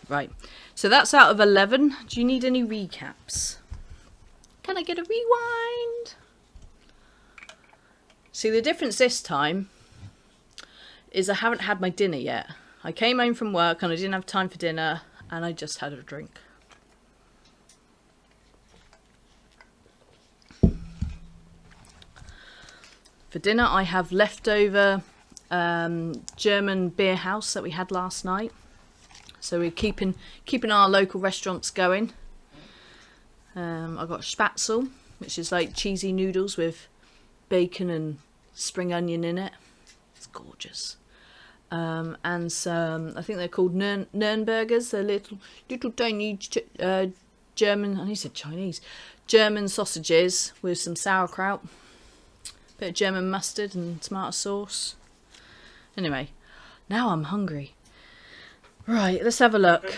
Right, so that's out of 11. Do you need any recaps? Can I get a rewind? See, the difference this time is I haven't had my dinner yet. I came home from work and I didn't have time for dinner and I just had a drink. For dinner I have leftover German beer house that we had last night. So we're keeping our local restaurants going. I got Spätzle, which is like cheesy noodles with bacon and spring onion in it. It's gorgeous. And some, I think they're called Nürnbergers. They're little tiny German, I said Chinese, German sausages with some sauerkraut, bit of German mustard and tomato sauce. Anyway, now I'm hungry. Right, let's have a look.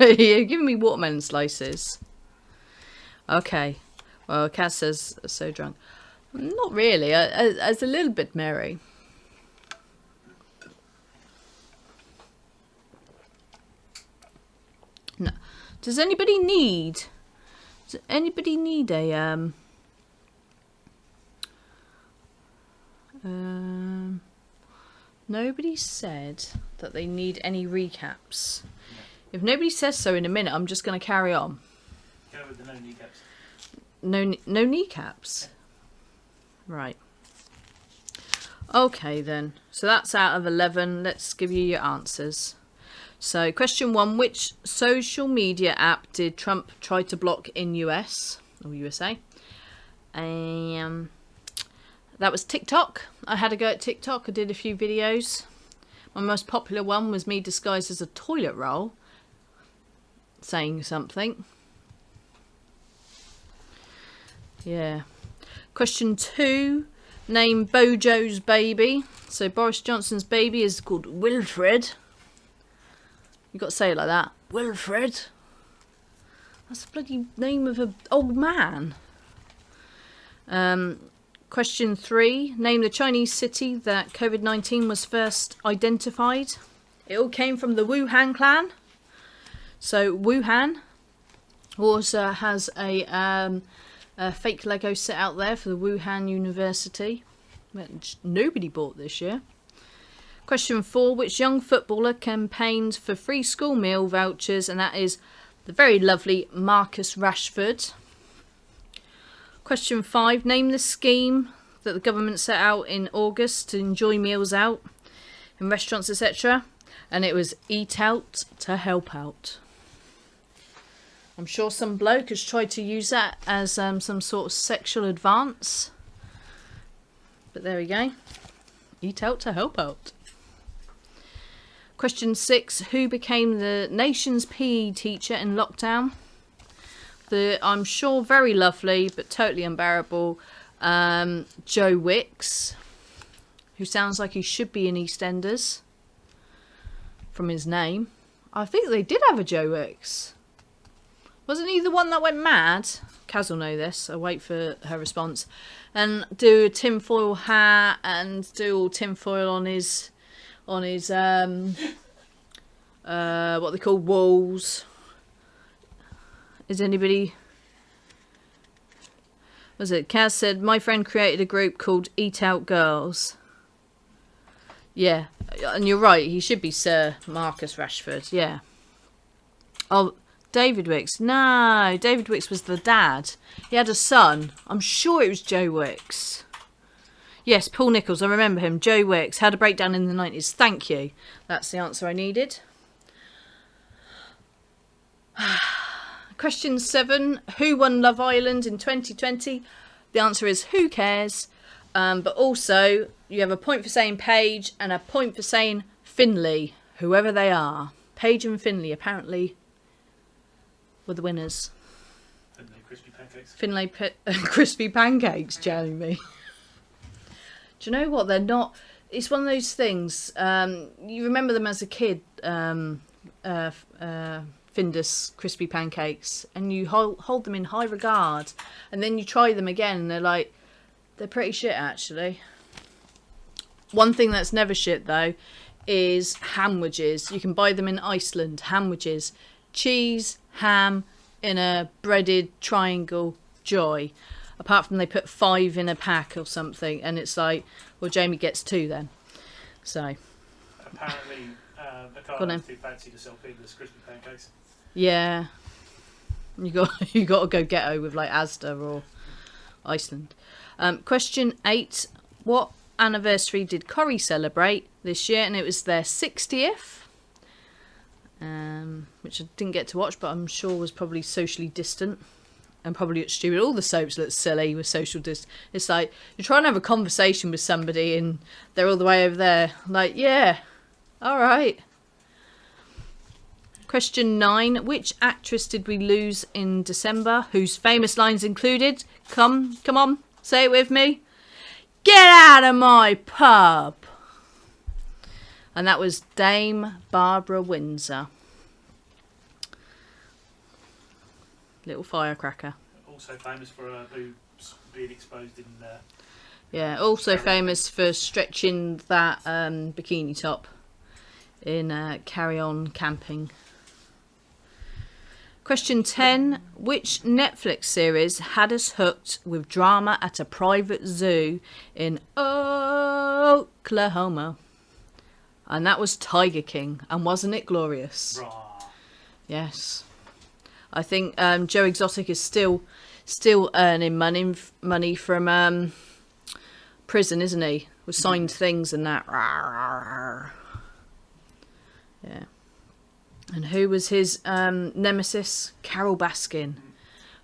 You're giving me watermelon slices. Okay. Well, Kaz says so drunk. Not really. I was a little bit merry. No. Does anybody need a nobody said that they need any recaps. If nobody says so in a minute, I'm just going to carry on. Go with the no kneecaps. No kneecaps? Right. Okay then. So that's out of 11. Let's give you your answers. So question 1. Which social media app did Trump try to block in US or USA? That was TikTok. I had a go at TikTok. I did a few videos. My most popular one was me disguised as a toilet roll saying something. Yeah. Question 2. Name Bojo's baby. So Boris Johnson's baby is called Wilfred. You got to say it like that. Wilfred. That's the bloody name of an old man. Question 3. Name the Chinese city that COVID-19 was first identified. It all came from the Wuhan clan. So Wuhan also has a fake Lego set out there for the Wuhan University, which nobody bought this year. Question 4. Which young footballer campaigned for free school meal vouchers? And that is the very lovely Marcus Rashford. Question 5. Name the scheme that the government set out in August to enjoy meals out in restaurants, etc. And it was Eat Out to Help Out. I'm sure some bloke has tried to use that as some sort of sexual advance. But there we go. Eat Out to Help Out. Question 6. Who became the nation's PE teacher in lockdown? The, I'm sure, very lovely but totally unbearable Joe Wicks, who sounds like he should be in EastEnders from his name. I think they did have a Joe Wicks. Wasn't he the one that went mad? Kaz will know this. I'll wait for her response. And do a tinfoil hat and do all tinfoil on his what they call walls. Is anybody... Was it? Kaz said, my friend created a group called Eat Out Girls. Yeah, and you're right. He should be Sir Marcus Rashford. Yeah. Oh, David Wicks. No, David Wicks was the dad. He had a son. I'm sure it was Joe Wicks. Yes, Paul Nichols. I remember him. Joe Wicks had a breakdown in the 90s. Thank you. That's the answer I needed. Question 7. Who won Love Island in 2020? The answer is who cares? But also, you have a point for saying Paige and a point for saying Finlay, whoever they are. Paige and Finlay, apparently, were the winners. Finlay crispy pancakes. Finlay crispy pancakes, Jamie. Do you know what? They're not... It's one of those things. You remember them as a kid, Findus crispy pancakes, and you hold them in high regard, and then you try them again and they're pretty shit actually. One thing that's never shit though is hamwedges. You can buy them in Iceland. Hamwedges, cheese, ham in a breaded triangle, joy. Apart from they put 5 in a pack or something, and it's like, well, Jamie gets 2 then. So apparently the car is too fancy to sell Findus crispy pancakes. Yeah, you got to go ghetto with like Asda or Iceland. Question 8: what anniversary did Corrie celebrate this year? And it was their 60th, which I didn't get to watch, but I'm sure was probably socially distant and probably looked stupid. All the soaps look silly with social distance. It's like you're trying to have a conversation with somebody and they're all the way over there. Like, yeah, all right. Question 9. Which actress did we lose in December? Whose famous lines included? Come on, say it with me. Get out of my pub. And that was Dame Barbara Windsor. Little firecracker. Also famous for her boobs being exposed in yeah, also famous for stretching that bikini top in Carry On Camping. Question 10. Which Netflix series had us hooked with drama at a private zoo in Oklahoma? And that was Tiger King. And wasn't it glorious? Rah. Yes. I think Joe Exotic is still earning money from prison, isn't he? With signed things and that. Yeah. And who was his nemesis? Carol Baskin.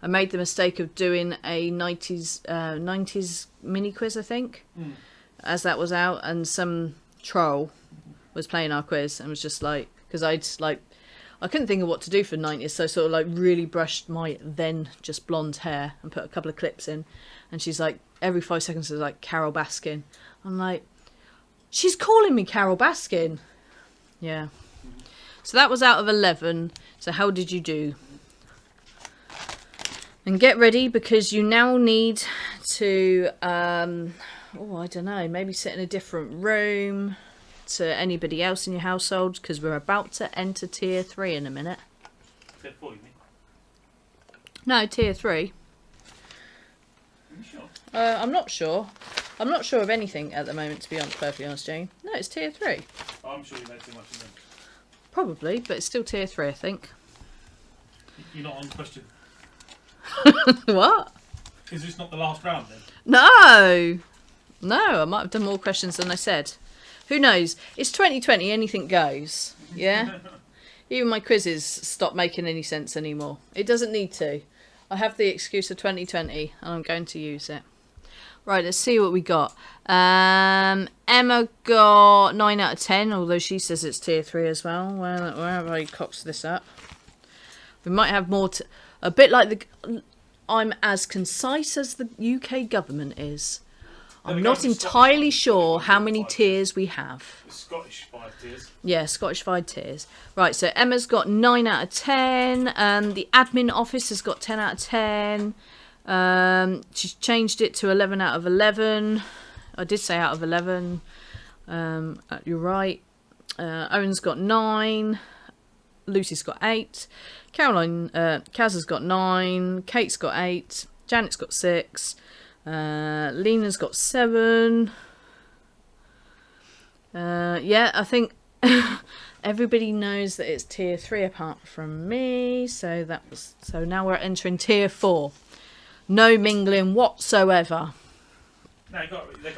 I made the mistake of doing a 90s mini quiz, I think, as that was out, and some troll was playing our quiz and was just like, because I couldn't think of what to do for 90s, so I sort of like really brushed my then just blonde hair and put a couple of clips in, and she's like, every 5 seconds is like Carol Baskin. I'm like, She's calling me Carol Baskin. Yeah. So that was out of 11. So how did you do? And get ready, because you now need to, I don't know, maybe sit in a different room to anybody else in your household, because we're about to enter tier 3 in a minute. Tier 4, you mean? No, tier 3. Are you sure? I'm not sure. I'm not sure of anything at the moment, to be perfectly honest, Jane. No, it's tier 3. I'm sure you know too much of them. Probably, but it's still tier 3, I think. You're not on question. What? Is this not the last round then? No! No, I might have done more questions than I said. Who knows? It's 2020, anything goes. Yeah? Even my quizzes stop making any sense anymore. It doesn't need to. I have the excuse of 2020 and I'm going to use it. Right, let's see what we got. Emma got 9 out of 10, although she says it's tier 3 as well. Where have I cocked this up? We might have more... a bit like I'm as concise as the UK government is. I'm not entirely sure how many tiers we have. The Scottish 5 tiers. Yeah, Scottish 5 tiers. Right, so Emma's got 9 out of 10. The admin office has got 10 out of 10. She's changed it to 11 out of 11. I did say out of 11. You're right. Owen's got 9. Lucy's got 8. Caroline, Kaz has got 9. Kate's got 8. Janet's got 6. Lena's got 7. Yeah, I think everybody knows that it's tier 3 apart from me. So now we're entering tier 4. No mingling whatsoever.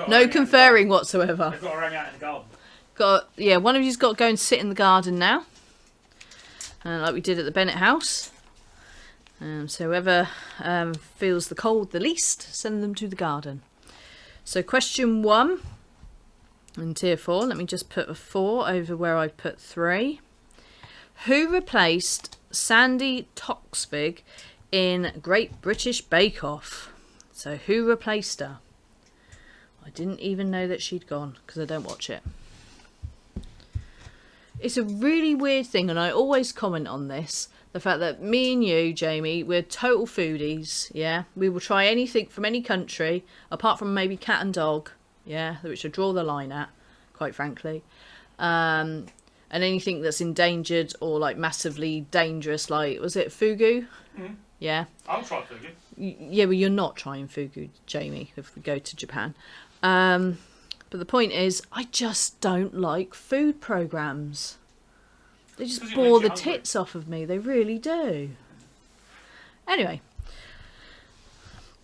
No conferring whatsoever. They've got to hang out in the garden. One of you's got to go and sit in the garden now. Like we did at the Bennett house. So whoever feels the cold the least, send them to the garden. So question 1 in tier 4. Let me just put a 4 over where I put 3. Who replaced Sandy Toksvig in Great British Bake Off? So who replaced her? I didn't even know that she'd gone because I don't watch it. It's a really weird thing, and I always comment on this. The fact that me and you, Jamie, we're total foodies, yeah? We will try anything from any country, apart from maybe cat and dog, yeah? Which I draw the line at, quite frankly. And anything that's endangered or, like, massively dangerous, like, was it fugu? Mm. Yeah. I'll try fugu. Yeah, well, you're not trying fugu, Jamie, if we go to Japan. But the point is, I just don't like food programmes. They just bore the tits off of me. They really do. Anyway.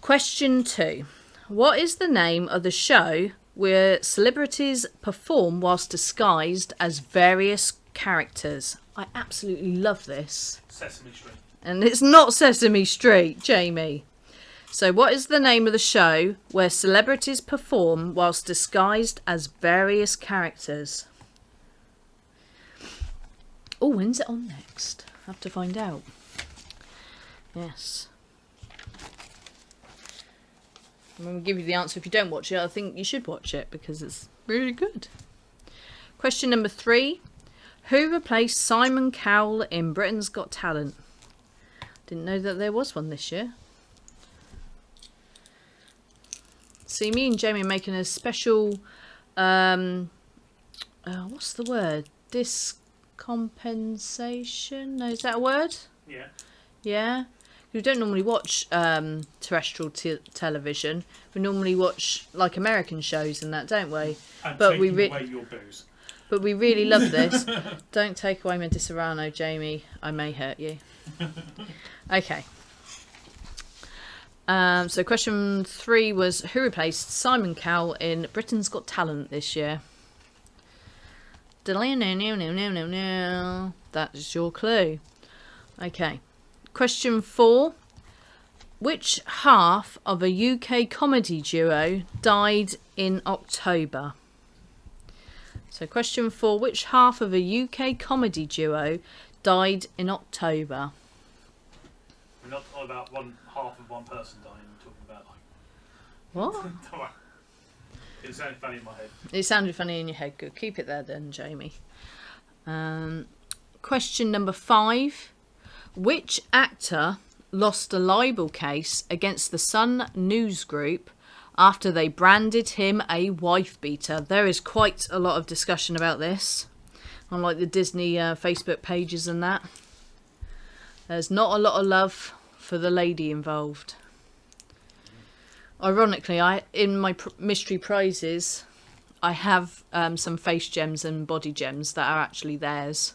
Question 2. What is the name of the show where celebrities perform whilst disguised as various characters? I absolutely love this. Sesame Street. And it's not Sesame Street, Jamie. So what is the name of the show where celebrities perform whilst disguised as various characters? Oh, when's it on next? I have to find out. Yes. I'm going to give you the answer if you don't watch it. I think you should watch it because it's really good. Question number 3. Who replaced Simon Cowell in Britain's Got Talent? Didn't know that there was one this year. See, me and Jamie are making a special, what's the word? Discompensation? No, is that a word? Yeah. Yeah? We don't normally watch terrestrial television. We normally watch, like, American shows and that, don't we? And but taking away your booze. But we really love this. Don't take away my Disaronno, Jamie. I may hurt you. Okay. So question 3 was, who replaced Simon Cowell in Britain's Got Talent this year? That is your clue. Okay. Question 4. Which half of a UK comedy duo died in October? So question 4. Which half of a UK comedy duo died in October? We're not talking about half of one person dying. We're talking about, like... What? It sounded funny in my head. It sounded funny in your head. Good. Keep it there then, Jamie. Question number 5. Which actor lost a libel case against the Sun News Group after they branded him a wife beater? There is quite a lot of discussion about this on like the Disney Facebook pages and that. There's not a lot of love for the lady involved. Ironically, in my mystery prizes, I have some face gems and body gems that are actually theirs.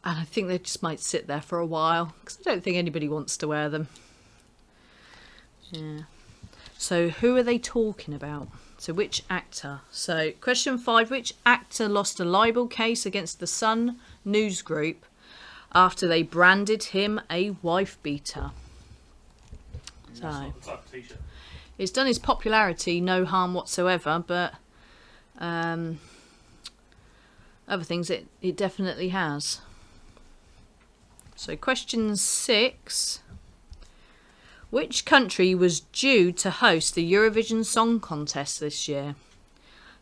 And I think they just might sit there for a while, because I don't think anybody wants to wear them. Yeah. So who are they talking about? So which actor? So question 5, which actor lost a libel case against the Sun News Group after they branded him a wife beater? That's not the type of t-shirt. It's done his popularity no harm whatsoever, but other things it definitely has. So question 6. Which country was due to host the Eurovision Song Contest this year?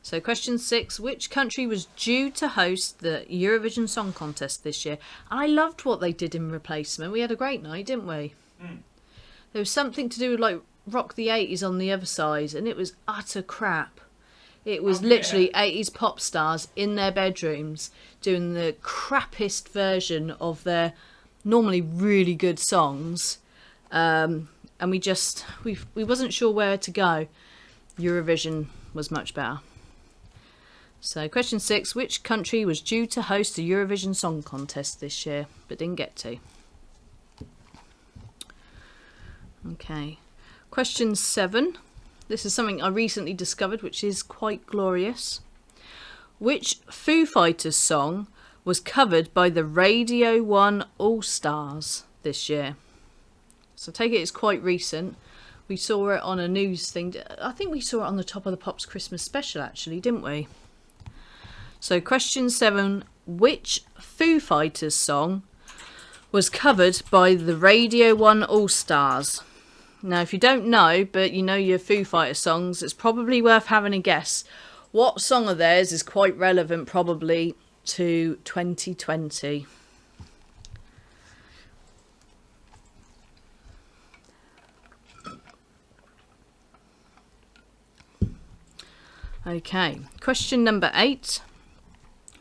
So question 6. Which country was due to host the Eurovision Song Contest this year? And I loved what they did in replacement. We had a great night, didn't we? Mm. There was something to do with like Rock the 80s on the other side, and it was utter crap. It was literally 80s pop stars in their bedrooms doing the crappiest version of their normally really good songs. And we wasn't sure where to go. Eurovision was much better. So question 6, which country was due to host the Eurovision Song Contest this year but didn't get to? Okay. Question 7. This is something I recently discovered, which is quite glorious. Which Foo Fighters song was covered by the Radio 1 All-Stars this year? So I take it it's quite recent. We saw it on a news thing. I think we saw it on the Top of the Pops Christmas special, actually, didn't we? So question 7. Which Foo Fighters song was covered by the Radio 1 All-Stars? Now, if you don't know, but you know your Foo Fighters songs, it's probably worth having a guess. What song of theirs is quite relevant probably to 2020? Okay, question number 8.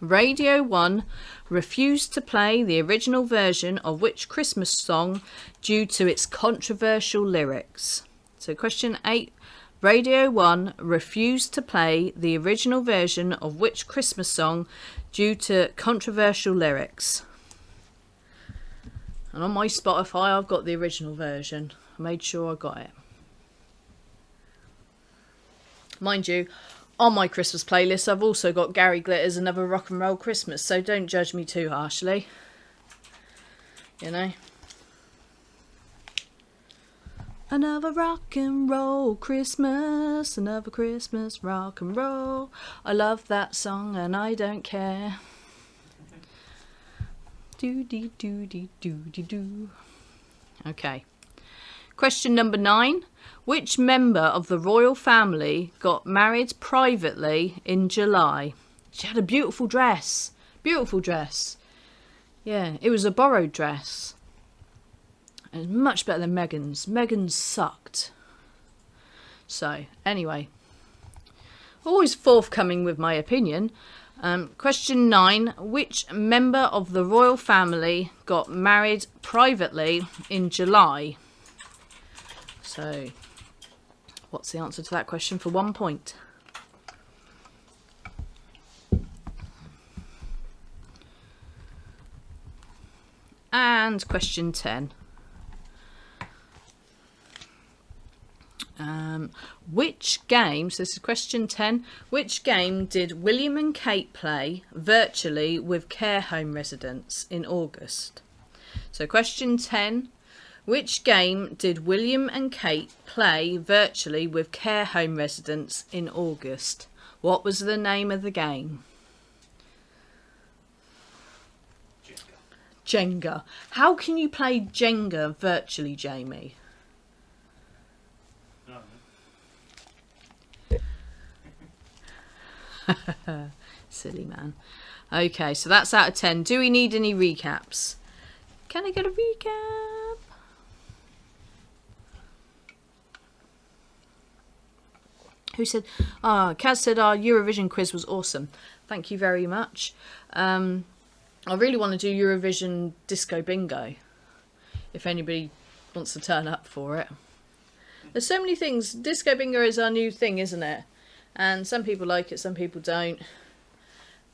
Radio 1 refused to play the original version of which Christmas song due to its controversial lyrics? So question 8. Radio 1 refused to play the original version of which Christmas song due to controversial lyrics? And on my Spotify, I've got the original version. I made sure I got it. Mind you, on my Christmas playlist, I've also got Gary Glitter's Another Rock and Roll Christmas, so don't judge me too harshly. You know? Another rock and roll Christmas, another Christmas rock and roll. I love that song and I don't care. Do-dee-do-dee-do-dee-do. Okay. Question number 9. Which member of the royal family got married privately in July? She had a beautiful dress. Beautiful dress. Yeah, it was a borrowed dress. It was much better than Meghan's. Meghan's sucked. So, anyway. Always forthcoming with my opinion. Question 9. Which member of the royal family got married privately in July? So, what's the answer to that question for 1 point? And question 10. Which game, so this is question 10, which game did William and Kate play virtually with care home residents in August? So question 10, which game did William and Kate play virtually with care home residents in August? What was the name of the game? Jenga. How can you play Jenga virtually, Jamie? Silly man. Okay, so that's out of 10. Do we need any recaps? Can I get a recap? Who said? Kaz said our Eurovision quiz was awesome. Thank you very much. I really want to do Eurovision Disco Bingo. If anybody wants to turn up for it. There's so many things. Disco Bingo is our new thing, isn't it? And some people like it, some people don't.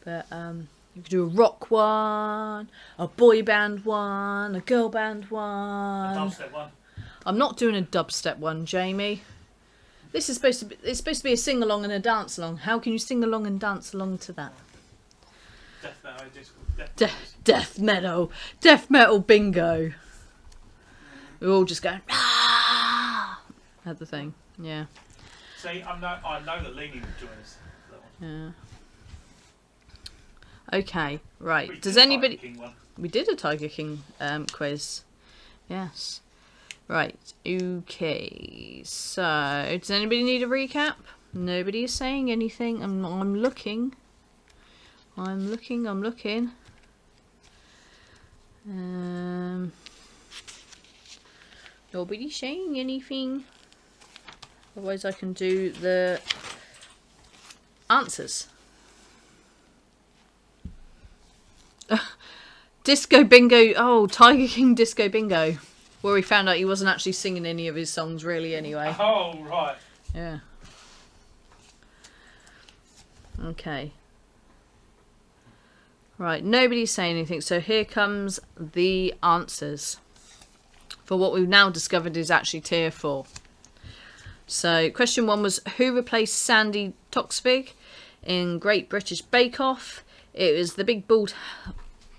But you could do a rock one, a boy band one, a girl band one. A dubstep one. I'm not doing a dubstep one, Jamie. This is supposed to be. It's supposed to be a sing along and a dance along. How can you sing along and dance along to that? Death metal bingo. We're all just going at the thing. Yeah. See, I know that Leanie would join us for that one. Yeah. Okay, right. We Does did a anybody... Tiger King one. We did a Tiger King quiz. Yes. Right, okay. So, does anybody need a recap? Nobody is saying anything. I'm looking. Nobody's saying anything. Otherwise I can do the answers. Disco Bingo. Oh, Tiger King Disco Bingo. Where we found out he wasn't actually singing any of his songs really anyway. Oh, right. Yeah. Okay. Right, nobody's saying anything. So here comes the answers. For what we've now discovered is actually tier 4. So question 1 was, who replaced Sandy Toksvig in Great British Bake Off? It was the big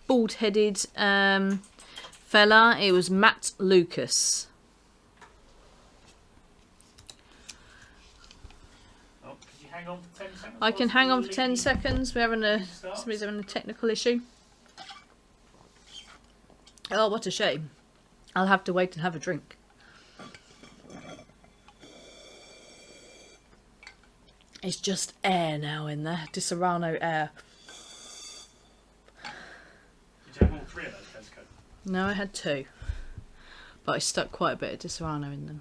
bald-headed fella. It was Matt Lucas. Oh, could you hang on for 10 seconds? I can hang on for 10 seconds. We're having somebody's having a technical issue. Oh, what a shame. I'll have to wait and have a drink. It's just air now in there. Di Serrano air. Did you have all 3 of those, Coke? No, I had 2. But I stuck quite a bit of Di Serrano in them.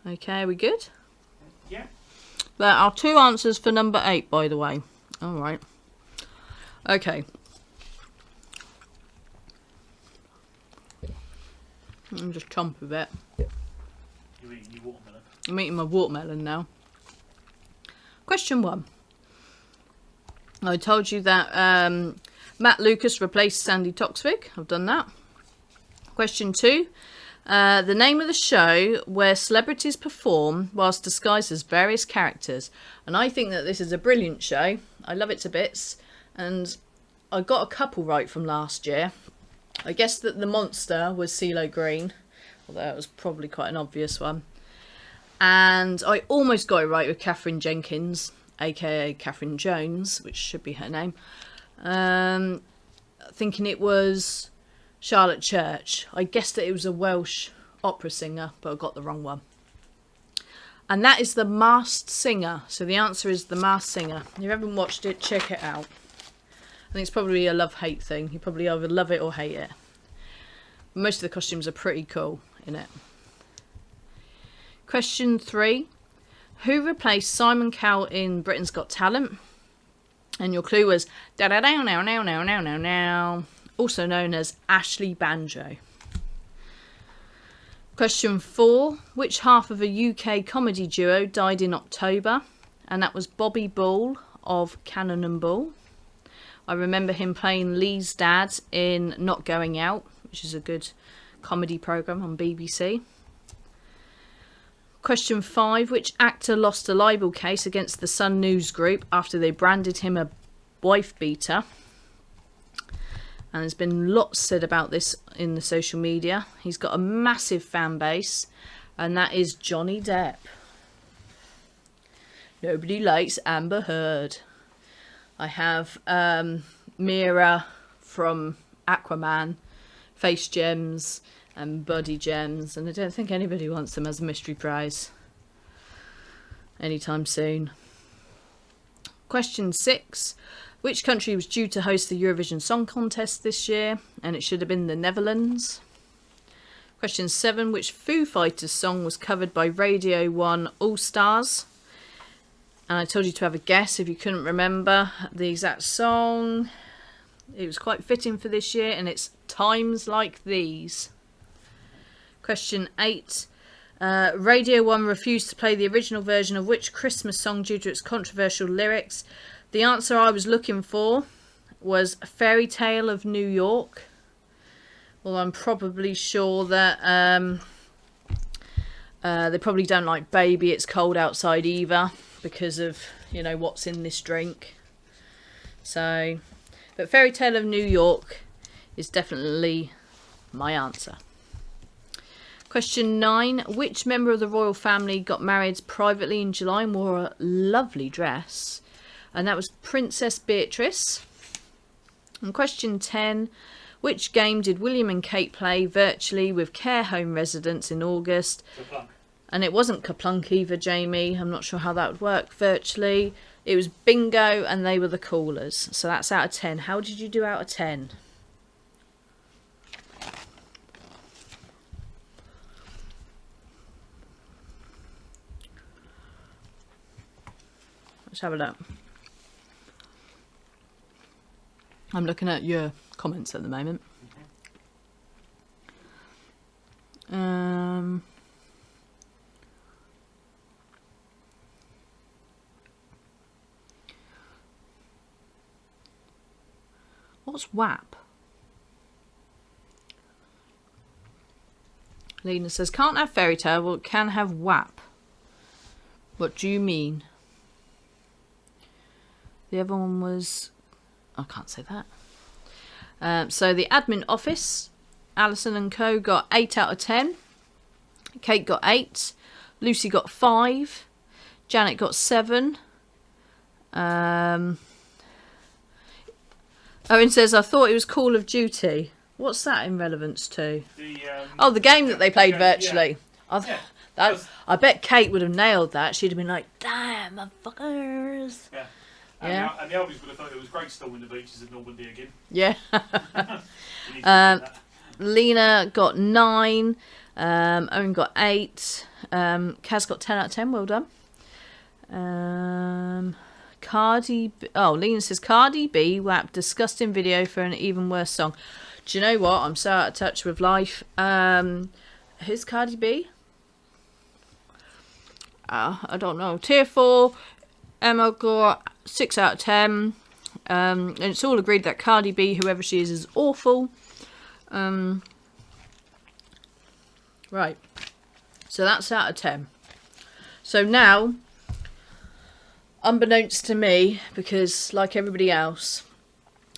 Okay, are we good? Yeah. There are 2 answers for number 8, by the way. Alright. Okay. I'm just chomp a bit. You're eating your watermelon. I'm eating my watermelon now. Question 1. I told you that Matt Lucas replaced Sandy Toksvig. I've done that. Question 2. The name of the show where celebrities perform whilst disguised as various characters. And I think that this is a brilliant show. I love it to bits. And I got a couple right from last year. I guessed that the monster was CeeLo Green, although that was probably quite an obvious one. And I almost got it right with Catherine Jenkins, aka Catherine Jones, which should be her name. Thinking it was Charlotte Church. I guessed that it was a Welsh opera singer, but I got the wrong one. And that is The Masked Singer. So the answer is The Masked Singer. If you haven't watched it, check it out. I think it's probably a love-hate thing. You probably either love it or hate it. Most of the costumes are pretty cool in it. Question 3. Who replaced Simon Cowell in Britain's Got Talent? And your clue was da-da-dow-now-now-now-now-now-now, also known as Ashley Banjo. Question 4. Which half of a UK comedy duo died in October? And that was Bobby Ball of Cannon and Ball. I remember him playing Lee's dad in Not Going Out, which is a good comedy programme on BBC. Question 5. Which actor lost a libel case against the Sun News Group after they branded him a wife beater? And there's been lots said about this in the social media. He's got a massive fan base, and that is Johnny Depp. Nobody likes Amber Heard. I have Mira from Aquaman, Face Gems and Body Gems, and I don't think anybody wants them as a mystery prize. anytime soon. Question 6. Which country was due to host the Eurovision Song Contest this year? And it should have been the Netherlands. Question 7. Which Foo Fighters song was covered by Radio 1 All Stars? And I told you to have a guess if you couldn't remember the exact song. It was quite fitting for this year, and it's Times Like These. Question 8. Radio 1 refused to play the original version of which Christmas song due to its controversial lyrics? The answer I was looking for was Fairy Tale of New York. Well, I'm probably sure that they probably don't like Baby It's Cold Outside either, because of, you know, what's in this drink. So, but Fairy Tale of New York is definitely my answer. Question 9. Which member of the royal family got married privately in July and wore a lovely dress? And that was Princess Beatrice. And question 10. Which game did William and Kate play virtually with care home residents in August? Kaplunk. And it wasn't Kaplunk either, Jamie. I'm not sure how that would work virtually. It was bingo, and they were the callers. So that's out of 10. How did you do out of 10? Let's have a look. I'm looking at your comments at the moment. What's WAP? Lena says, can't have fairy tale, well, can have WAP. What do you mean? The other one was... I can't say that. So the admin office, Alison and Co got 8 out of 10. Kate got 8. Lucy got 5. Janet got 7. Owen says, I thought it was Call of Duty. What's that in relevance to? The game that they played virtually. Yeah. I bet Kate would have nailed that. She'd have been like, damn, motherfuckers. Yeah. And the Elvies would have thought it was great storming the beaches of Normandy again. Yeah. Lena got 9. Owen got 8. Kaz got 10 out of 10. Well done. Lena says Cardi B WAP disgusting video for an even worse song. Do you know what? I'm so out of touch with life. Who's Cardi B? I don't know. Tier 4. Emma got 6 out of 10. And it's all agreed that Cardi B, whoever she is awful. Right. So that's out of 10. So now, unbeknownst to me, because like everybody else,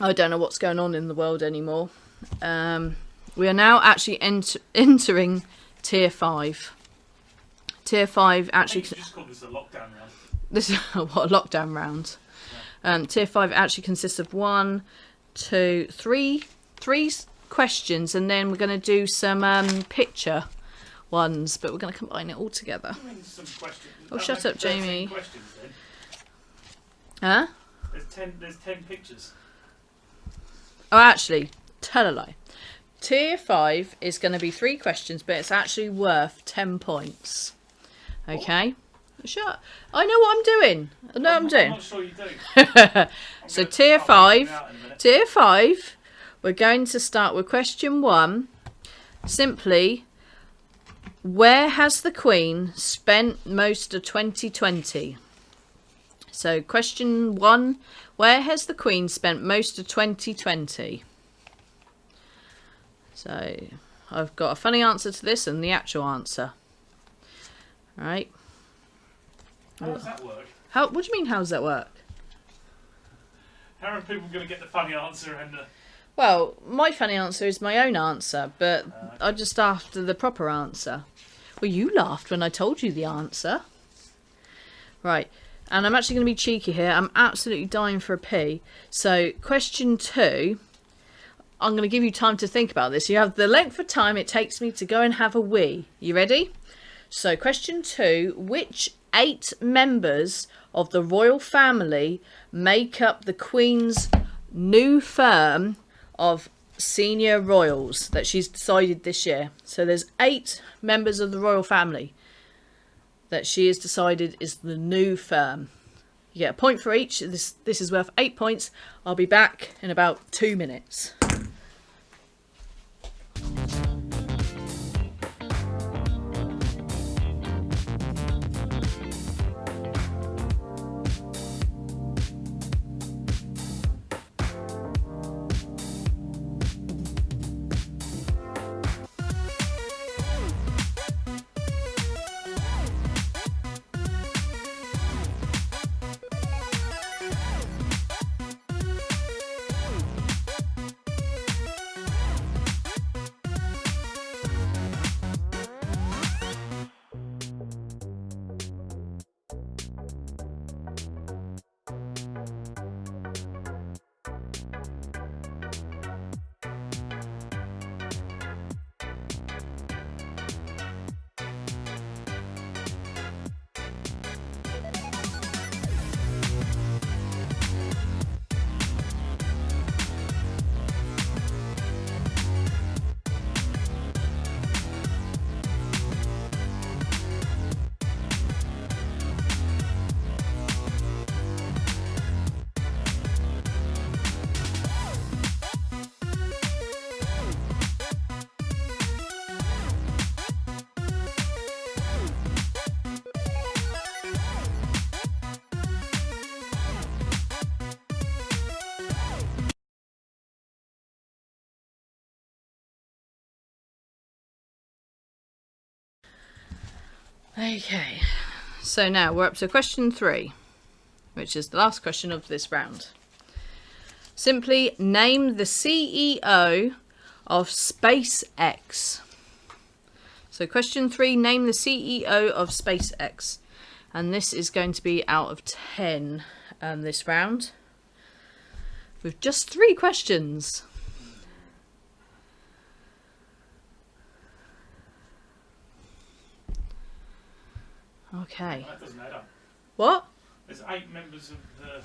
I don't know what's going on in the world anymore. We are now actually entering Tier 5. Tier 5 actually... You just call this a lockdown round. This is what a lockdown round. Yeah. Tier 5 actually consists of 1, 2, 3 questions, and then we're going to do some picture ones, but we're going to combine it all together. Oh, shut up, Jamie. Questions, then. Huh? There's 10 pictures. Oh, actually, tell a lie. Tier 5 is going to be 3 questions, but it's actually worth 10 points. Okay? Shut. I know what I'm doing. I know what I'm doing. I'm not sure you do. So Tier 5, we're going to start with question 1. Simply, where has the Queen spent most of 2020? So question 1, where has the Queen spent most of 2020? So I've got a funny answer to this and the actual answer. All right. How does that work? What do you mean, how does that work? How are people going to get the funny answer and the... Well, my funny answer is my own answer, but I just after the proper answer. Well, you laughed when I told you the answer. Right, and I'm actually going to be cheeky here. I'm absolutely dying for a pee. So, question 2, I'm going to give you time to think about this. You have the length of time it takes me to go and have a wee. You ready? So question 2, which 8 members of the royal family make up the Queen's new firm of senior royals that she's decided this year? So there's 8 members of the royal family that she has decided is the new firm. You get a point for each. This is worth 8 points. I'll be back in about 2 minutes. Okay, so now we're up to question 3, which is the last question of this round. Simply name the CEO of SpaceX. So question 3, name the CEO of SpaceX. And this is going to be out of 10 this round, with just 3 questions. Okay. That doesn't add up. What? There's 8 members of the...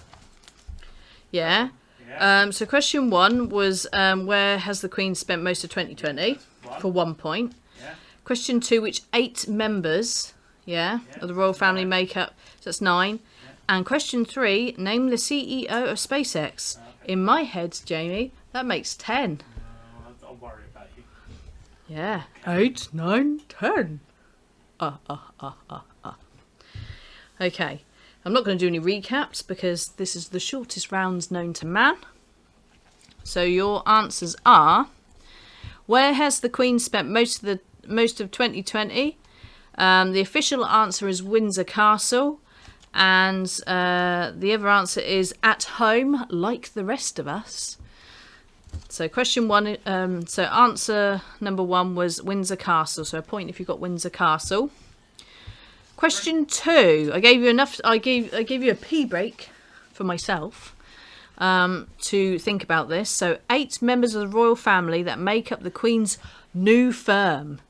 Yeah. Yeah. So question 1 was where has the Queen spent most of 2020? For 1 point. Yeah. Question 2, which 8 members, of the royal family make up? So that's 9. Yeah. And question 3, name the CEO of SpaceX. Okay. In my head, Jamie, that makes 10. I'll worry about you. Yeah. 8, 9, 10. Okay. I'm not going to do any recaps because this is the shortest rounds known to man. So your answers are: where has the Queen spent most of 2020? The official answer is Windsor Castle, and the other answer is at home, like the rest of us. So question 1, so answer number 1 was Windsor Castle. So a point if you got Windsor Castle. Question 2, I gave you enough. I gave you a pee break for myself to think about this. So 8 members of the royal family that make up the Queen's new firm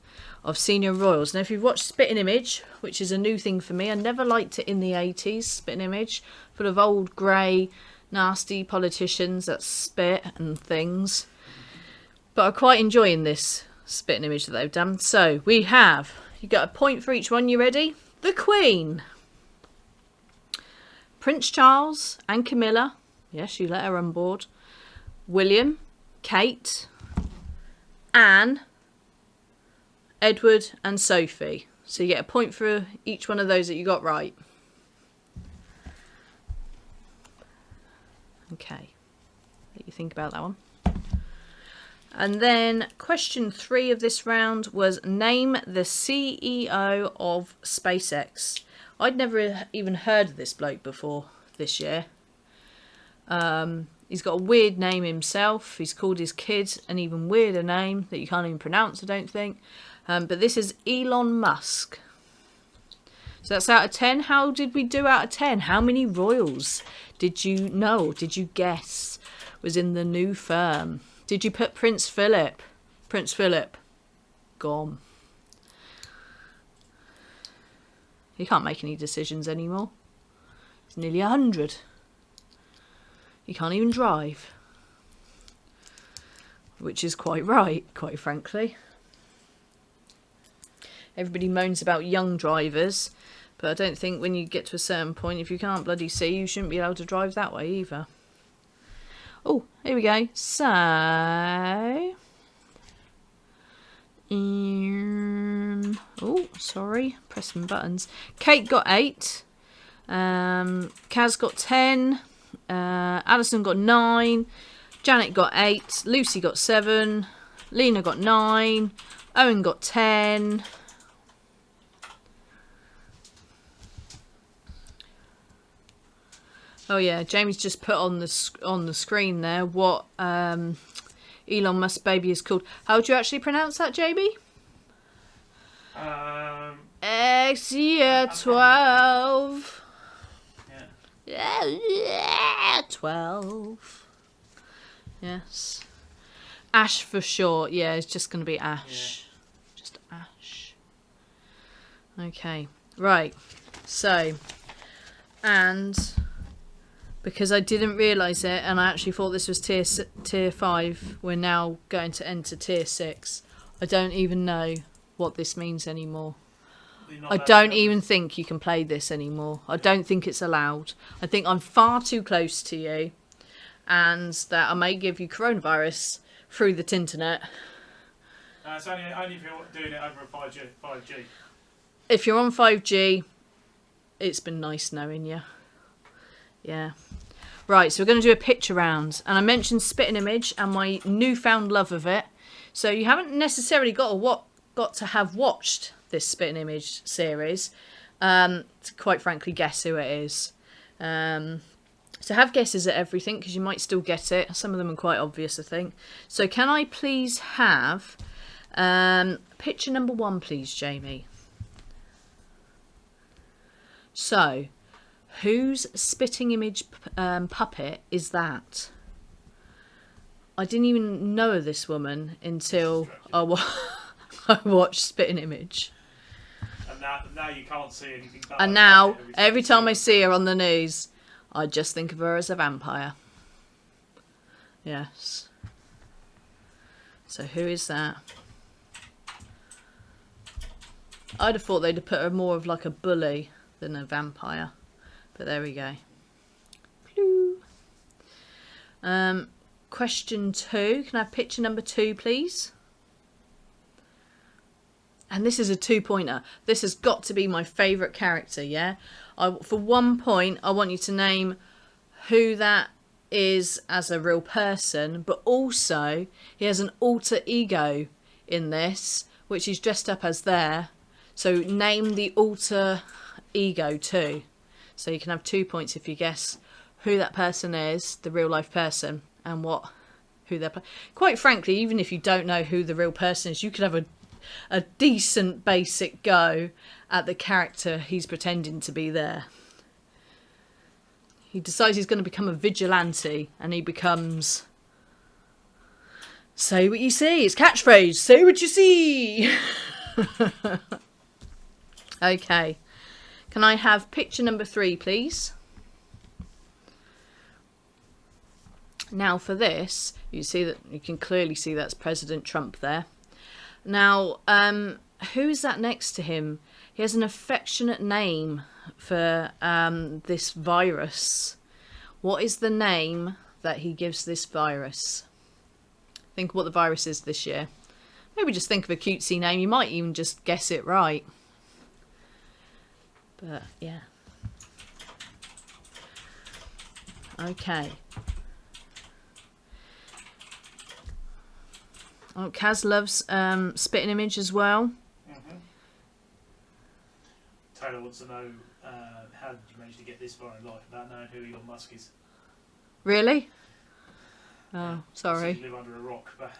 of senior royals. Now, if you've watched Spitting Image, which is a new thing for me, I never liked it in the 80s. Spitting Image, full of old grey, nasty politicians that spit and things. But I'm quite enjoying this Spitting Image that they've done. So we have, you got a point for each one. You ready? The Queen, Prince Charles and Camilla, yes, you let her on board, William, Kate, Anne, Edward and Sophie. So you get a point for each one of those that you got right. Okay, let you think about that one. And then question 3 of this round was name the CEO of SpaceX. I'd never even heard of this bloke before this year. He's got a weird name himself. He's called his kid an even weirder name that you can't even pronounce, I don't think. But this is Elon Musk. So that's out of 10. How did we do out of 10? How many royals did you know, did you guess was in the new firm? Did you put Prince Philip? Prince Philip. Gone. He can't make any decisions anymore. He's nearly 100. He can't even drive. Which is quite right, quite frankly. Everybody moans about young drivers, but I don't think when you get to a certain point, if you can't bloody see, you shouldn't be able to drive that way either. Oh, here we go. So... oh, sorry. Pressing buttons. Kate got 8. Kaz got 10. Alison got 9. Janet got 8. Lucy got 7. Lena got 9. Owen got 10. Oh yeah, Jamie's just put on the screen there what Elon Musk's baby is called. How do you actually pronounce that, Jamie? X year 12. Yeah, 12. Yes. Ash for short. Yeah, it's just going to be Ash. Yeah. Just Ash. Okay. Right. So, and because I didn't realise it, and I actually thought this was tier 5, we're now going to enter tier 6. I don't even know what this means anymore. I don't even think you can play this anymore. I don't think it's allowed. I think I'm far too close to you, and that I may give you coronavirus through the tinternet. It's only if you're doing it over a 5G. If you're on 5G, it's been nice knowing you. Yeah. Right, so we're going to do a picture round. And I mentioned Spitting Image and my newfound love of it. So you haven't necessarily got to have watched this Spitting Image series to quite frankly guess who it is. So have guesses at everything because you might still get it. Some of them are quite obvious, I think. So can I please have picture number 1, please, Jamie? So... whose Spitting Image puppet is that? I didn't even know of this woman until I watched Spitting Image. And now you can't see anything. And now, every time I see her on the news, I just think of her as a vampire. Yes. So who is that? I'd have thought they'd have put her more of like a bully than a vampire. But there we go. Question 2. Can I have picture number 2, please? And this is a 2-pointer. This has got to be my favourite character, yeah? For 1 point, I want you to name who that is as a real person, but also he has an alter ego in this, which he's dressed up as there. So name the alter ego too. So you can have 2 points if you guess who that person is, the real life person, and who they're playing. Quite frankly, even if you don't know who the real person is, you could have a decent basic go at the character he's pretending to be there. He decides he's going to become a vigilante, and he becomes... say what you see. It's catchphrase. Say what you see. Okay. Can I have picture number 3, please? Now for this, you can clearly see that's President Trump there. Now, who is that next to him? He has an affectionate name for this virus. What is the name that he gives this virus? Think of what the virus is this year. Maybe just think of a cutesy name. You might even just guess it right. But, yeah. Okay. Oh, Kaz loves Spitting Image as well. Mm-hmm. Taylor wants to know how did you manage to get this far in life without knowing who Elon Musk is? Really? Oh, yeah. sorry. So you live under a rock, but...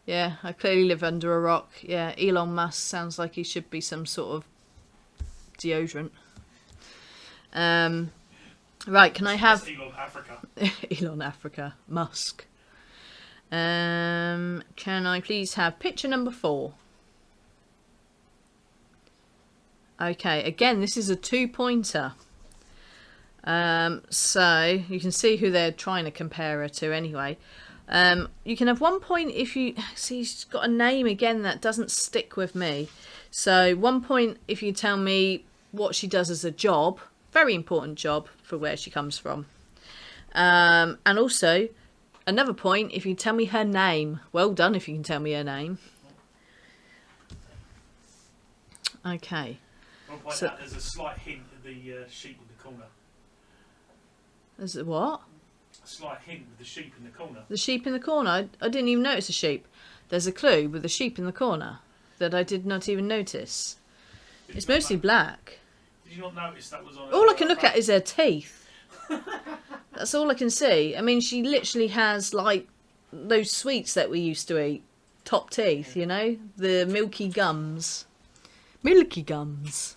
Yeah, I clearly live under a rock. Yeah, Elon Musk sounds like he should be some sort of deodorant. Right, can I have... That's Elon Africa. Elon Africa. Musk. Can I please have picture number 4? Okay, again, this is a 2-pointer. So you can see who they're trying to compare her to anyway. You can have 1 point if you see she's got a name again that doesn't stick with me. So 1 point if you tell me what she does as a job, very important job for where she comes from. And also another point if you tell me her name. Well done if you can tell me her name. Okay. I'll point out there's a slight hint of the sheep in the corner. Is it what? A slight hint with the sheep in the corner. The sheep in the corner? I didn't even notice a sheep. There's a clue with the sheep in the corner that I did not even notice. It's mostly black. Did you not notice that was on? All I can look at is her teeth. That's all I can see. I mean, she literally has like those sweets that we used to eat. Top teeth, you know? The milky gums. Milky gums.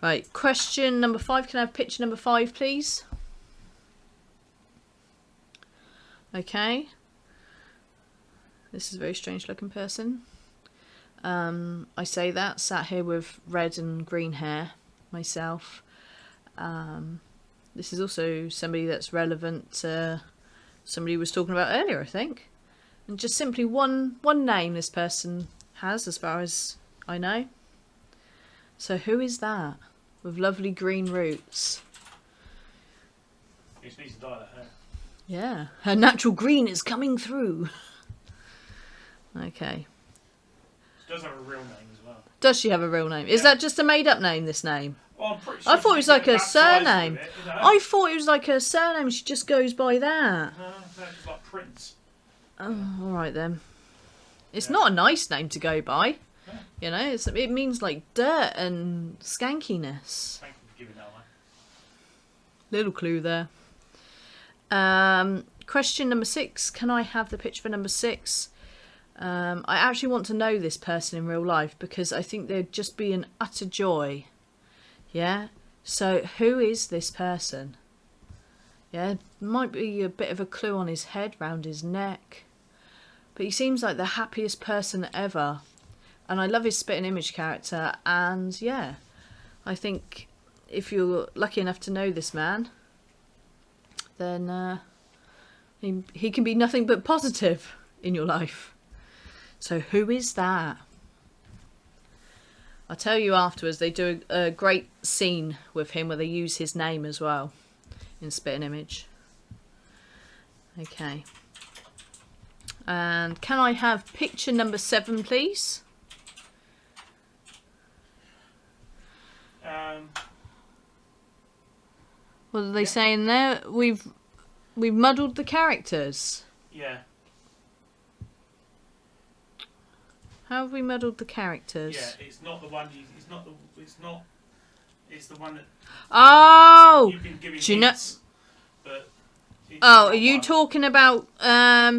Right, question number 5. Can I have picture number 5, please? Okay. This is a very strange looking person. I say that, sat here with red and green hair myself. This is also somebody that's relevant to somebody was talking about earlier, I think. And just simply one name this person has, as far as I know. So who is that? With lovely green roots. He just needs to dye that hair. Yeah, her natural green is coming through. Okay. She does have a real name as well. Does she have a real name? Is that just a made up name, this name? Well, I'm pretty sure I thought it was like a surname. It, you know? I thought it was like a surname. She just goes by that. No, it's like Prince. Oh, all right then. It's not a nice name to go by. Yeah. You know, it means like dirt and skankiness. Thank you for giving that away. Little clue there. Question number 6. Can I have the picture for number 6? I actually want to know this person in real life because I think they'd just be an utter joy. Yeah? So who is this person? Yeah, might be a bit of a clue on his head, round his neck. But he seems like the happiest person ever. And I love his spitting image character. And yeah, I think if you're lucky enough to know this man, then he can be nothing but positive in your life. So who is that? I'll tell you afterwards. They do a great scene with him where they use his name as well in spitting image. Okay. And can I have picture number 7, please? What are they saying there? We've muddled the characters. Yeah. How have we muddled the characters? Yeah, it's not the one. It's not the. It's not. It's the one that. Oh. You've been giving Do you know? hints, but Oh, are you talking about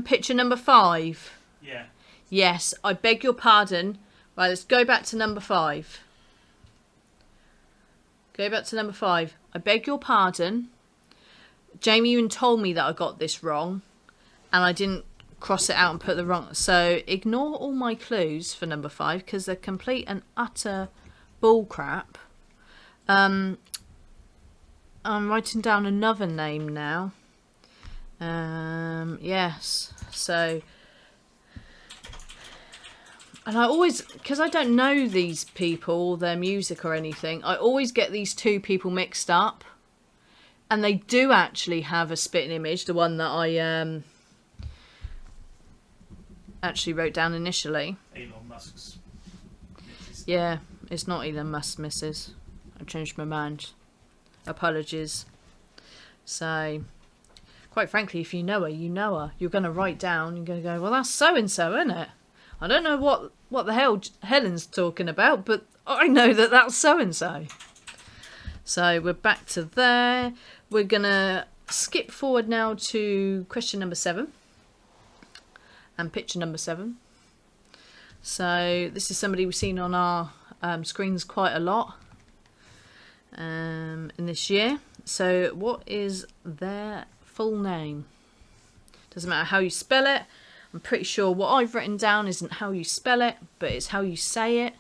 picture number 5? Yeah. Yes, I beg your pardon. Right, let's go back to number 5. Go back to number 5. I beg your pardon. Jamie even told me that I got this wrong. And I didn't cross it out and put the wrong... So, ignore all my clues for number 5. Because they're complete and utter bullcrap. I'm writing down another name now. Yes. So... And I always, because I don't know these people, their music or anything, I always get these two people mixed up. And they do actually have a spitting image, the one that I actually wrote down initially. Elon Musk's missus. Yeah, it's not Elon Musk's missus. I've changed my mind. Apologies. So, quite frankly, if you know her, you know her. You're going to write down, you're going to go, well, that's so-and-so, isn't it? I don't know what the hell Helen's talking about, but I know that that's so-and-so. So we're back to there. We're going to skip forward now to question number 7. And picture number 7. So this is somebody we've seen on our screens quite a lot in this year. So what is their full name? Doesn't matter how you spell it. I'm pretty sure what I've written down isn't how you spell it, but it's how you say it.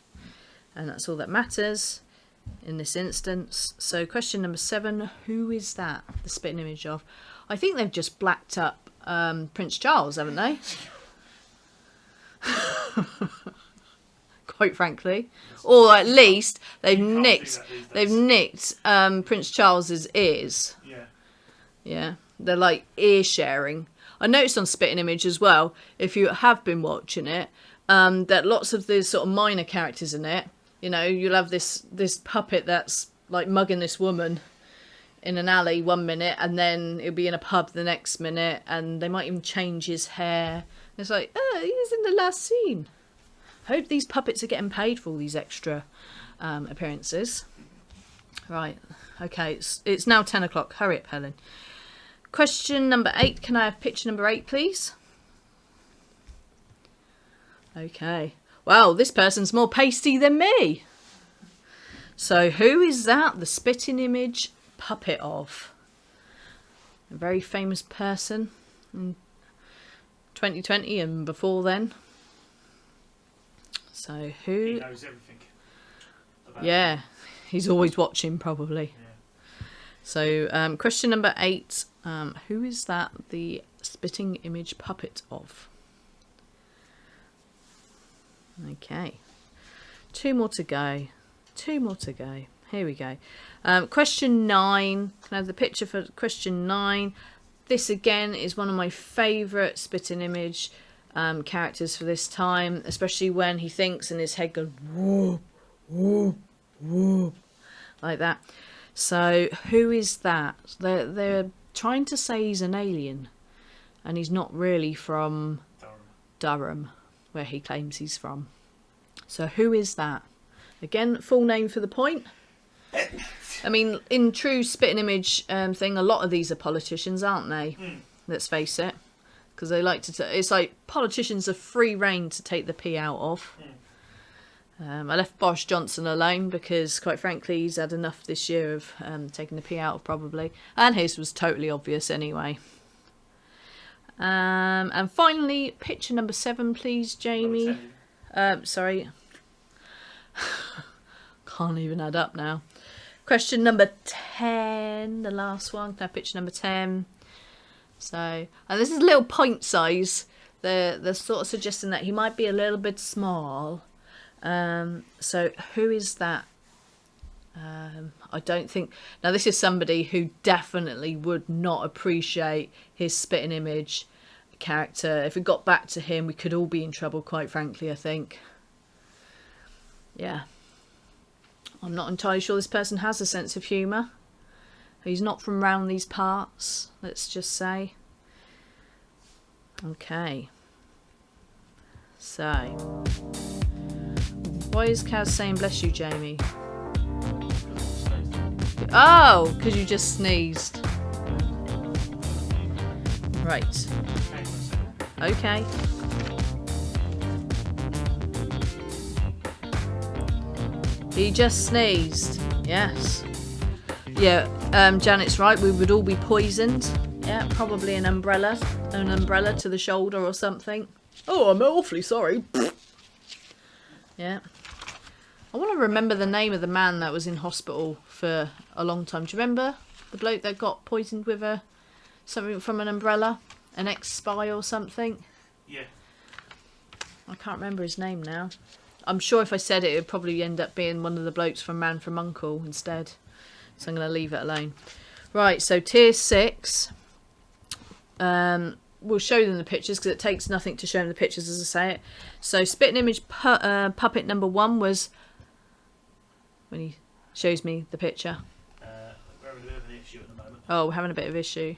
And that's all that matters. in this instance. So question number 7, who is that the spitting image of? I think they've just blacked up Prince Charles, haven't they? Quite frankly. Or at least they've nicked Prince Charles's ears. Yeah. Yeah. They're like ear sharing. I noticed on Spitting Image as well, if you have been watching it, that lots of the sort of minor characters in it, you know, you'll have this puppet that's like mugging this woman in an alley one minute, and then it'll be in a pub the next minute, and they might even change his hair. It's like, oh, he was in the last scene. I hope these puppets are getting paid for all these extra appearances. Right, okay, it's now 10 o'clock. Hurry up, Helen. Question number 8. Can I have picture number 8, please? Okay. Wow, this person's more pasty than me. So who is that the spitting image puppet of? A very famous person in 2020 and before then. So who? He knows everything. Yeah, he's always watching probably. Yeah. So question number 8. Who is that the spitting image puppet of? Okay. 2 more to go. 2 more to go. Here we go. Question 9. Can I have the picture for question 9? This again is one of my favourite spitting image characters for this time, especially when he thinks and his head goes whoop, whoop, whoop, like that. So who is that? They're trying to say he's an alien, and he's not really from Durham, where he claims he's from. So who is that? Again, full name for the point. I mean, in true spitting image thing, a lot of these are politicians, aren't they? Let's face it. Because they like to... it's like politicians have free reign to take the pee out of. I left Boris Johnson alone because, quite frankly, he's had enough this year of taking the pee out of, probably. And his was totally obvious anyway. And finally, picture number 7, please, Jamie. Sorry. Can't even add up now. Question number 10, the last one. Can I have picture number 10? So, and this is a little point size. They're sort of suggesting that he might be a little bit small. So who is that? I don't think... Now, this is somebody who definitely would not appreciate his spitting image character. If it got back to him, we could all be in trouble, quite frankly, I think. Yeah. I'm not entirely sure this person has a sense of humour. He's not from round these parts, let's just say. Okay. So. Why is Kaz saying bless you, Jamie? Oh, because you just sneezed. Right. Okay. He just sneezed. Yes. Yeah, Janet's right. We would all be poisoned. Yeah, probably an umbrella to the shoulder or something. Oh, I'm awfully sorry. Yeah. I want to remember the name of the man that was in hospital for a long time. Do you remember the bloke that got poisoned with something from an umbrella? An ex-spy or something? Yeah. I can't remember his name now. I'm sure if I said it would probably end up being one of the blokes from Man from U.N.C.L.E. instead. So I'm going to leave it alone. Right, so tier 6. We'll show them the pictures because it takes nothing to show them the pictures as I say it. So spitting image puppet number 1 was... when he shows me the picture. We're having a bit of an issue at the moment. Oh, we're having a bit of issue.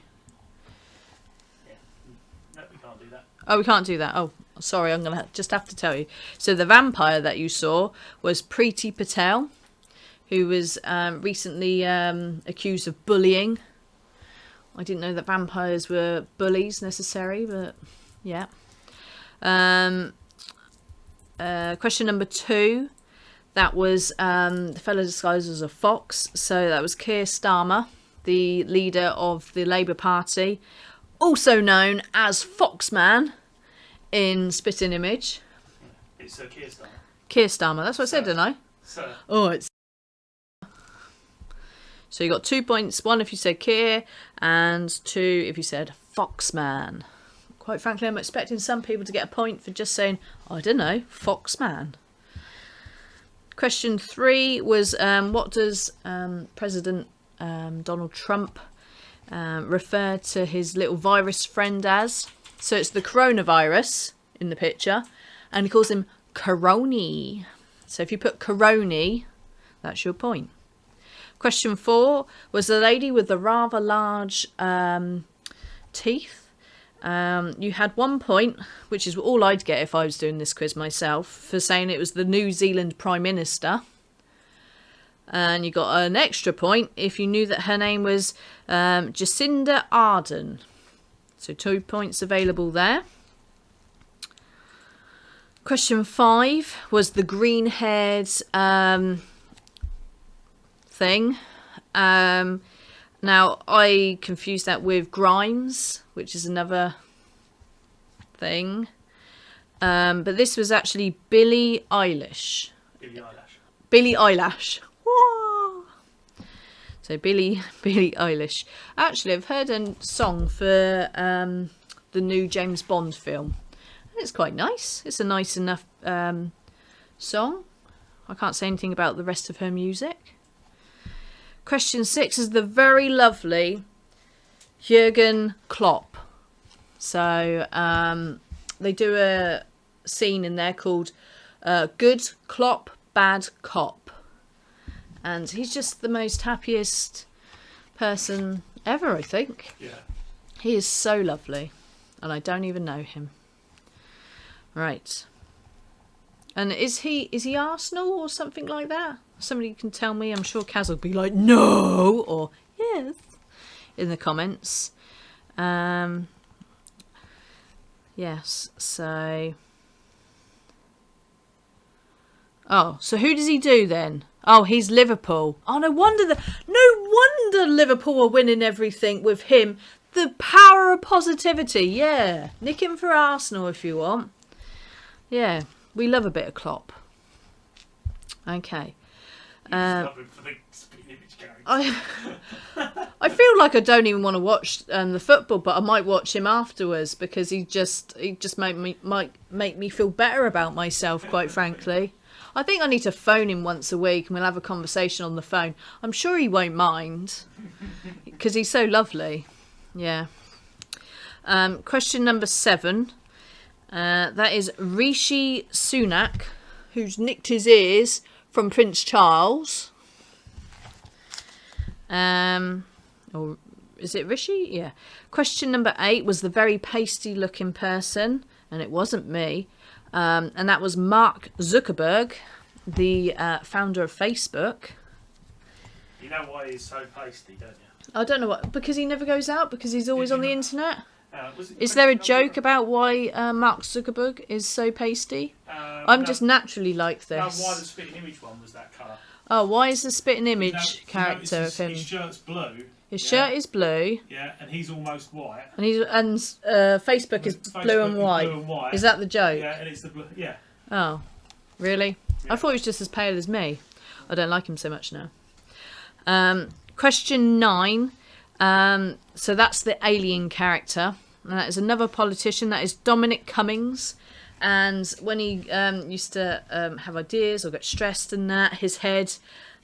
Yeah. No, we can't do that. Oh, we can't do that. Oh, sorry, I'm going to just have to tell you. So the vampire that you saw was Preeti Patel, who was recently accused of bullying. I didn't know that vampires were bullies necessarily, but yeah. Question number 2. That was the fellow disguised as a fox. So that was Keir Starmer, the leader of the Labour Party, also known as Foxman in Spitting Image. It's Keir Starmer. Keir Starmer. That's what I said, didn't I? Sir. Oh, it's... So you got 2 points. 1 if you said Keir, and 2 if you said Foxman. Quite frankly, I'm expecting some people to get a point for just saying, I don't know, Foxman. Question 3 was, what does President Donald Trump refer to his little virus friend as? So it's the coronavirus in the picture, and he calls him Corony. So if you put Corony, that's your point. Question 4 was the lady with the rather large teeth. You had 1 point, which is all I'd get if I was doing this quiz myself, for saying it was the New Zealand Prime Minister. And you got an extra point if you knew that her name was Jacinda Ardern. So 2 points available there. Question 5 was the green-haired thing. Now, I confused that with Grimes, which is another thing. But this was actually Billie Eilish. Billie Eilish. Whoa. So Billie Eilish. Actually, I've heard a song for the new James Bond film. It's quite nice. It's a nice enough song. I can't say anything about the rest of her music. Question 6 is the very lovely Jürgen Klopp. So they do a scene in there called Good Klopp, Bad Cop. And he's just the most happiest person ever, I think. Yeah. He is so lovely. And I don't even know him. Right. And is he Arsenal or something like that? Somebody can tell me. I'm sure Kaz will be like, no, or yes, in the comments. Yes, so... Oh, so who does he do then? Oh, he's Liverpool. Oh, no wonder Liverpool are winning everything with him. The power of positivity, yeah. Nick him for Arsenal if you want. Yeah, we love a bit of Klopp. Okay. I feel like I don't even want to watch the football, but I might watch him afterwards because he just might make me feel better about myself, quite frankly. I think I need to phone him once a week and we'll have a conversation on the phone. I'm sure he won't mind because he's so lovely. Yeah. Question number 7. That is Rishi Sunak, who's nicked his ears from Prince Charles. Or is it Rishi? Yeah. Question number 8 was the very pasty looking person, and it wasn't me. And that was Mark Zuckerberg, the founder of Facebook. You know why he's so pasty, don't you? I don't know what, because he never goes out, because he's always on the internet. Is there a joke about why Mark Zuckerberg is so pasty? I'm just naturally like this. No, why the spitting image one was that colour? Oh, why is the spitting image character of him? His shirt's blue. His shirt is blue. Yeah, and he's almost white. And Facebook is blue and white. Is that the joke? Yeah, and it's the blue. Yeah. Oh, really? Yeah. I thought he was just as pale as me. I don't like him so much now. Question 9. So that's the alien character. And that is another politician. That is Dominic Cummings. And when he used to have ideas or get stressed and that, his head,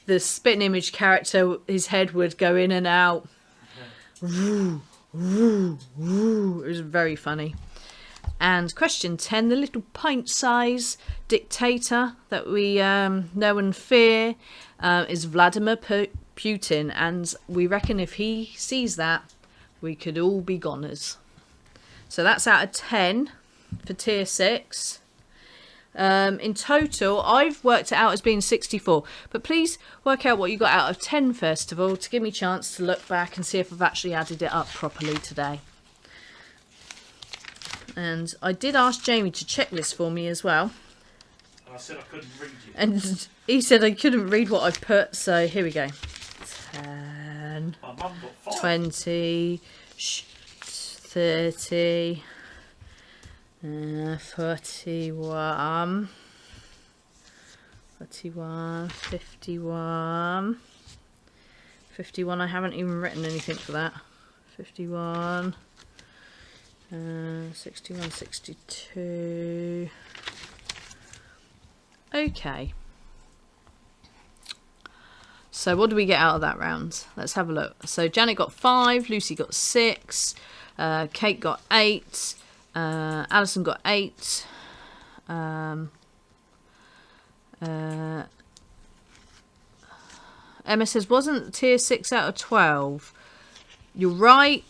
the spitting image character, his head would go in and out. Woo, woo, woo. It was very funny. And question 10, the little pint-size dictator that we know and fear is Vladimir Putin. And we reckon if he sees that, we could all be goners. So that's out of 10 for tier 6. In total, I've worked it out as being 64. But please work out what you got out of 10 first of all, to give me a chance to look back and see if I've actually added it up properly today. And I did ask Jamie to check this for me as well. I said I couldn't read you. And he said I couldn't read what I put, so here we go. 10, My mum got 5. 20, 30, 41, 41, 51, 51, I haven't even written anything for that. 51, 61, 62. Okay. So what do we get out of that round? Let's have a look. So Janet got 5, Lucy got 6, Kate got 8, Alison got 8, Emma says, wasn't tier 6 out of 12? You're right.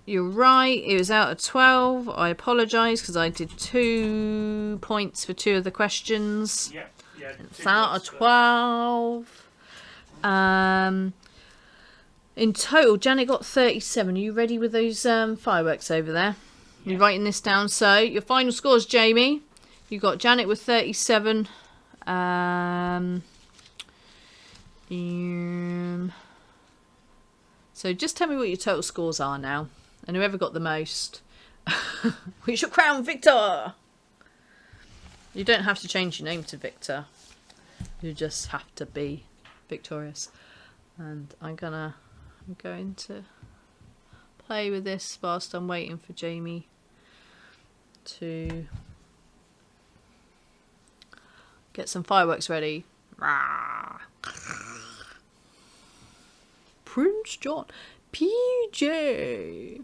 You're right. It was out of 12. I apologise because I did 2 points for 2 of the questions. Yeah. It's out of 12. In total, Janet got 37. Are you ready with those fireworks over there? Yeah. You're writing this down. So your final scores, Jamie. You got Janet with 37. So just tell me what your total scores are now, and whoever got the most, we shall crown victor. You don't have to change your name to Victor. You just have to be victorious. And I'm going to play with this whilst I'm waiting for Jamie to get some fireworks ready. Prince John, PJ.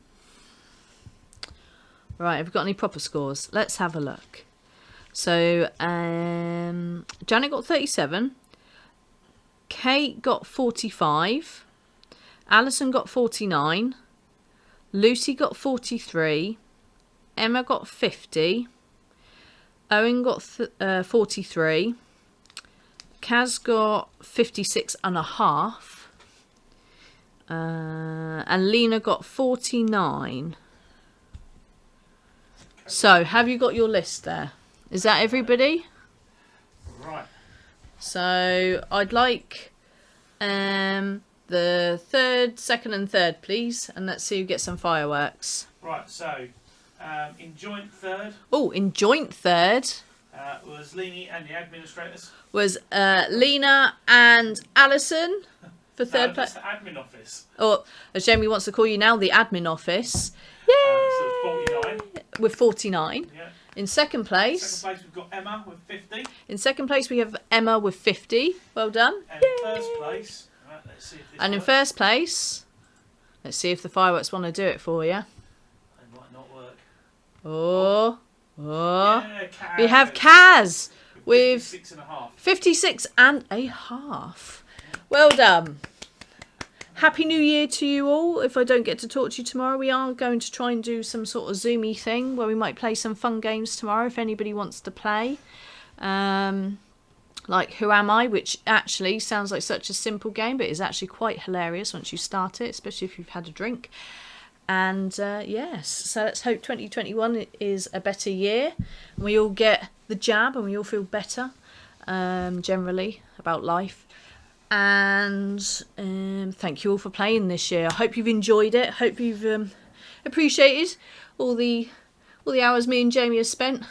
Right, have we got any proper scores? Let's have a look. So, Janet got 37. Kate got 45. Alison got 49. Lucy got 43. Emma got 50. Owen got 43. Kaz got 56 and a half. And Lena got 49. So, have you got your list there? Is that everybody? Right. So, I'd like the third, second and third, please. And let's see who gets some fireworks. Right, so in joint third Oh, in joint third was Leanie and the administrators. was Lena and Alison for third place. That's the admin office. Or, as Jamie wants to call you now, the admin office. So Yay! 49. With 49. Yeah. In second place. Second place we've got Emma with 50. In second place we have Emma with 50. Well done. And in first place, right, let's see if this And in works. first place, let's see if the fireworks want to do it for you. They might not work. Oh. Yeah, Kaz. We have Kaz with 56 and a half. 56 and a half. Well done. Happy New Year to you all. If I don't get to talk to you tomorrow, we are going to try and do some sort of Zoomy thing where we might play some fun games tomorrow if anybody wants to play. Like Who Am I, which actually sounds like such a simple game, but is actually quite hilarious once you start it, especially if you've had a drink. And yes, so let's hope 2021 is a better year. And we all get the jab and we all feel better generally about life. And thank you all for playing this year. I hope you've enjoyed it. Hope you've appreciated all the hours me and Jamie have spent.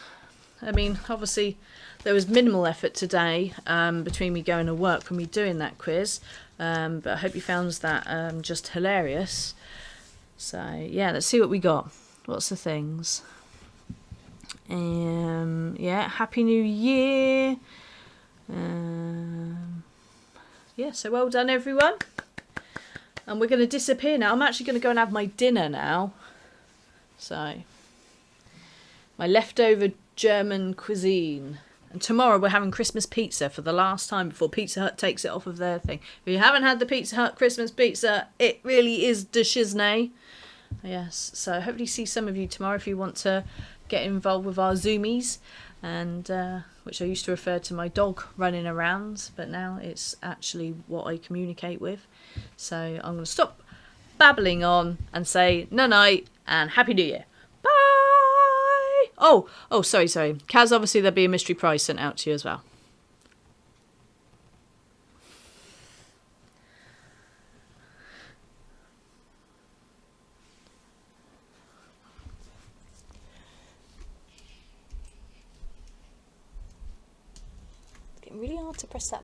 I mean, obviously there was minimal effort today between me going to work and me doing that quiz, but I hope you found that just hilarious. So yeah, let's see what we got. What's the things? Yeah, Happy New Year. Yeah, so well done everyone. And we're going to disappear now. I'm actually going to go and have my dinner now. So, my leftover German cuisine. And tomorrow we're having Christmas pizza for the last time before Pizza Hut takes it off of their thing. If you haven't had the Pizza Hut Christmas pizza, it really is de shiznay. Yes, so hopefully see some of you tomorrow if you want to get involved with our Zoomies. And which I used to refer to my dog running around, but now it's actually what I communicate with. So I'm going to stop babbling on and say night and Happy New Year. Bye! Oh, sorry. Kaz, obviously there'll be a mystery prize sent out to you as well. It's getting really hard to press that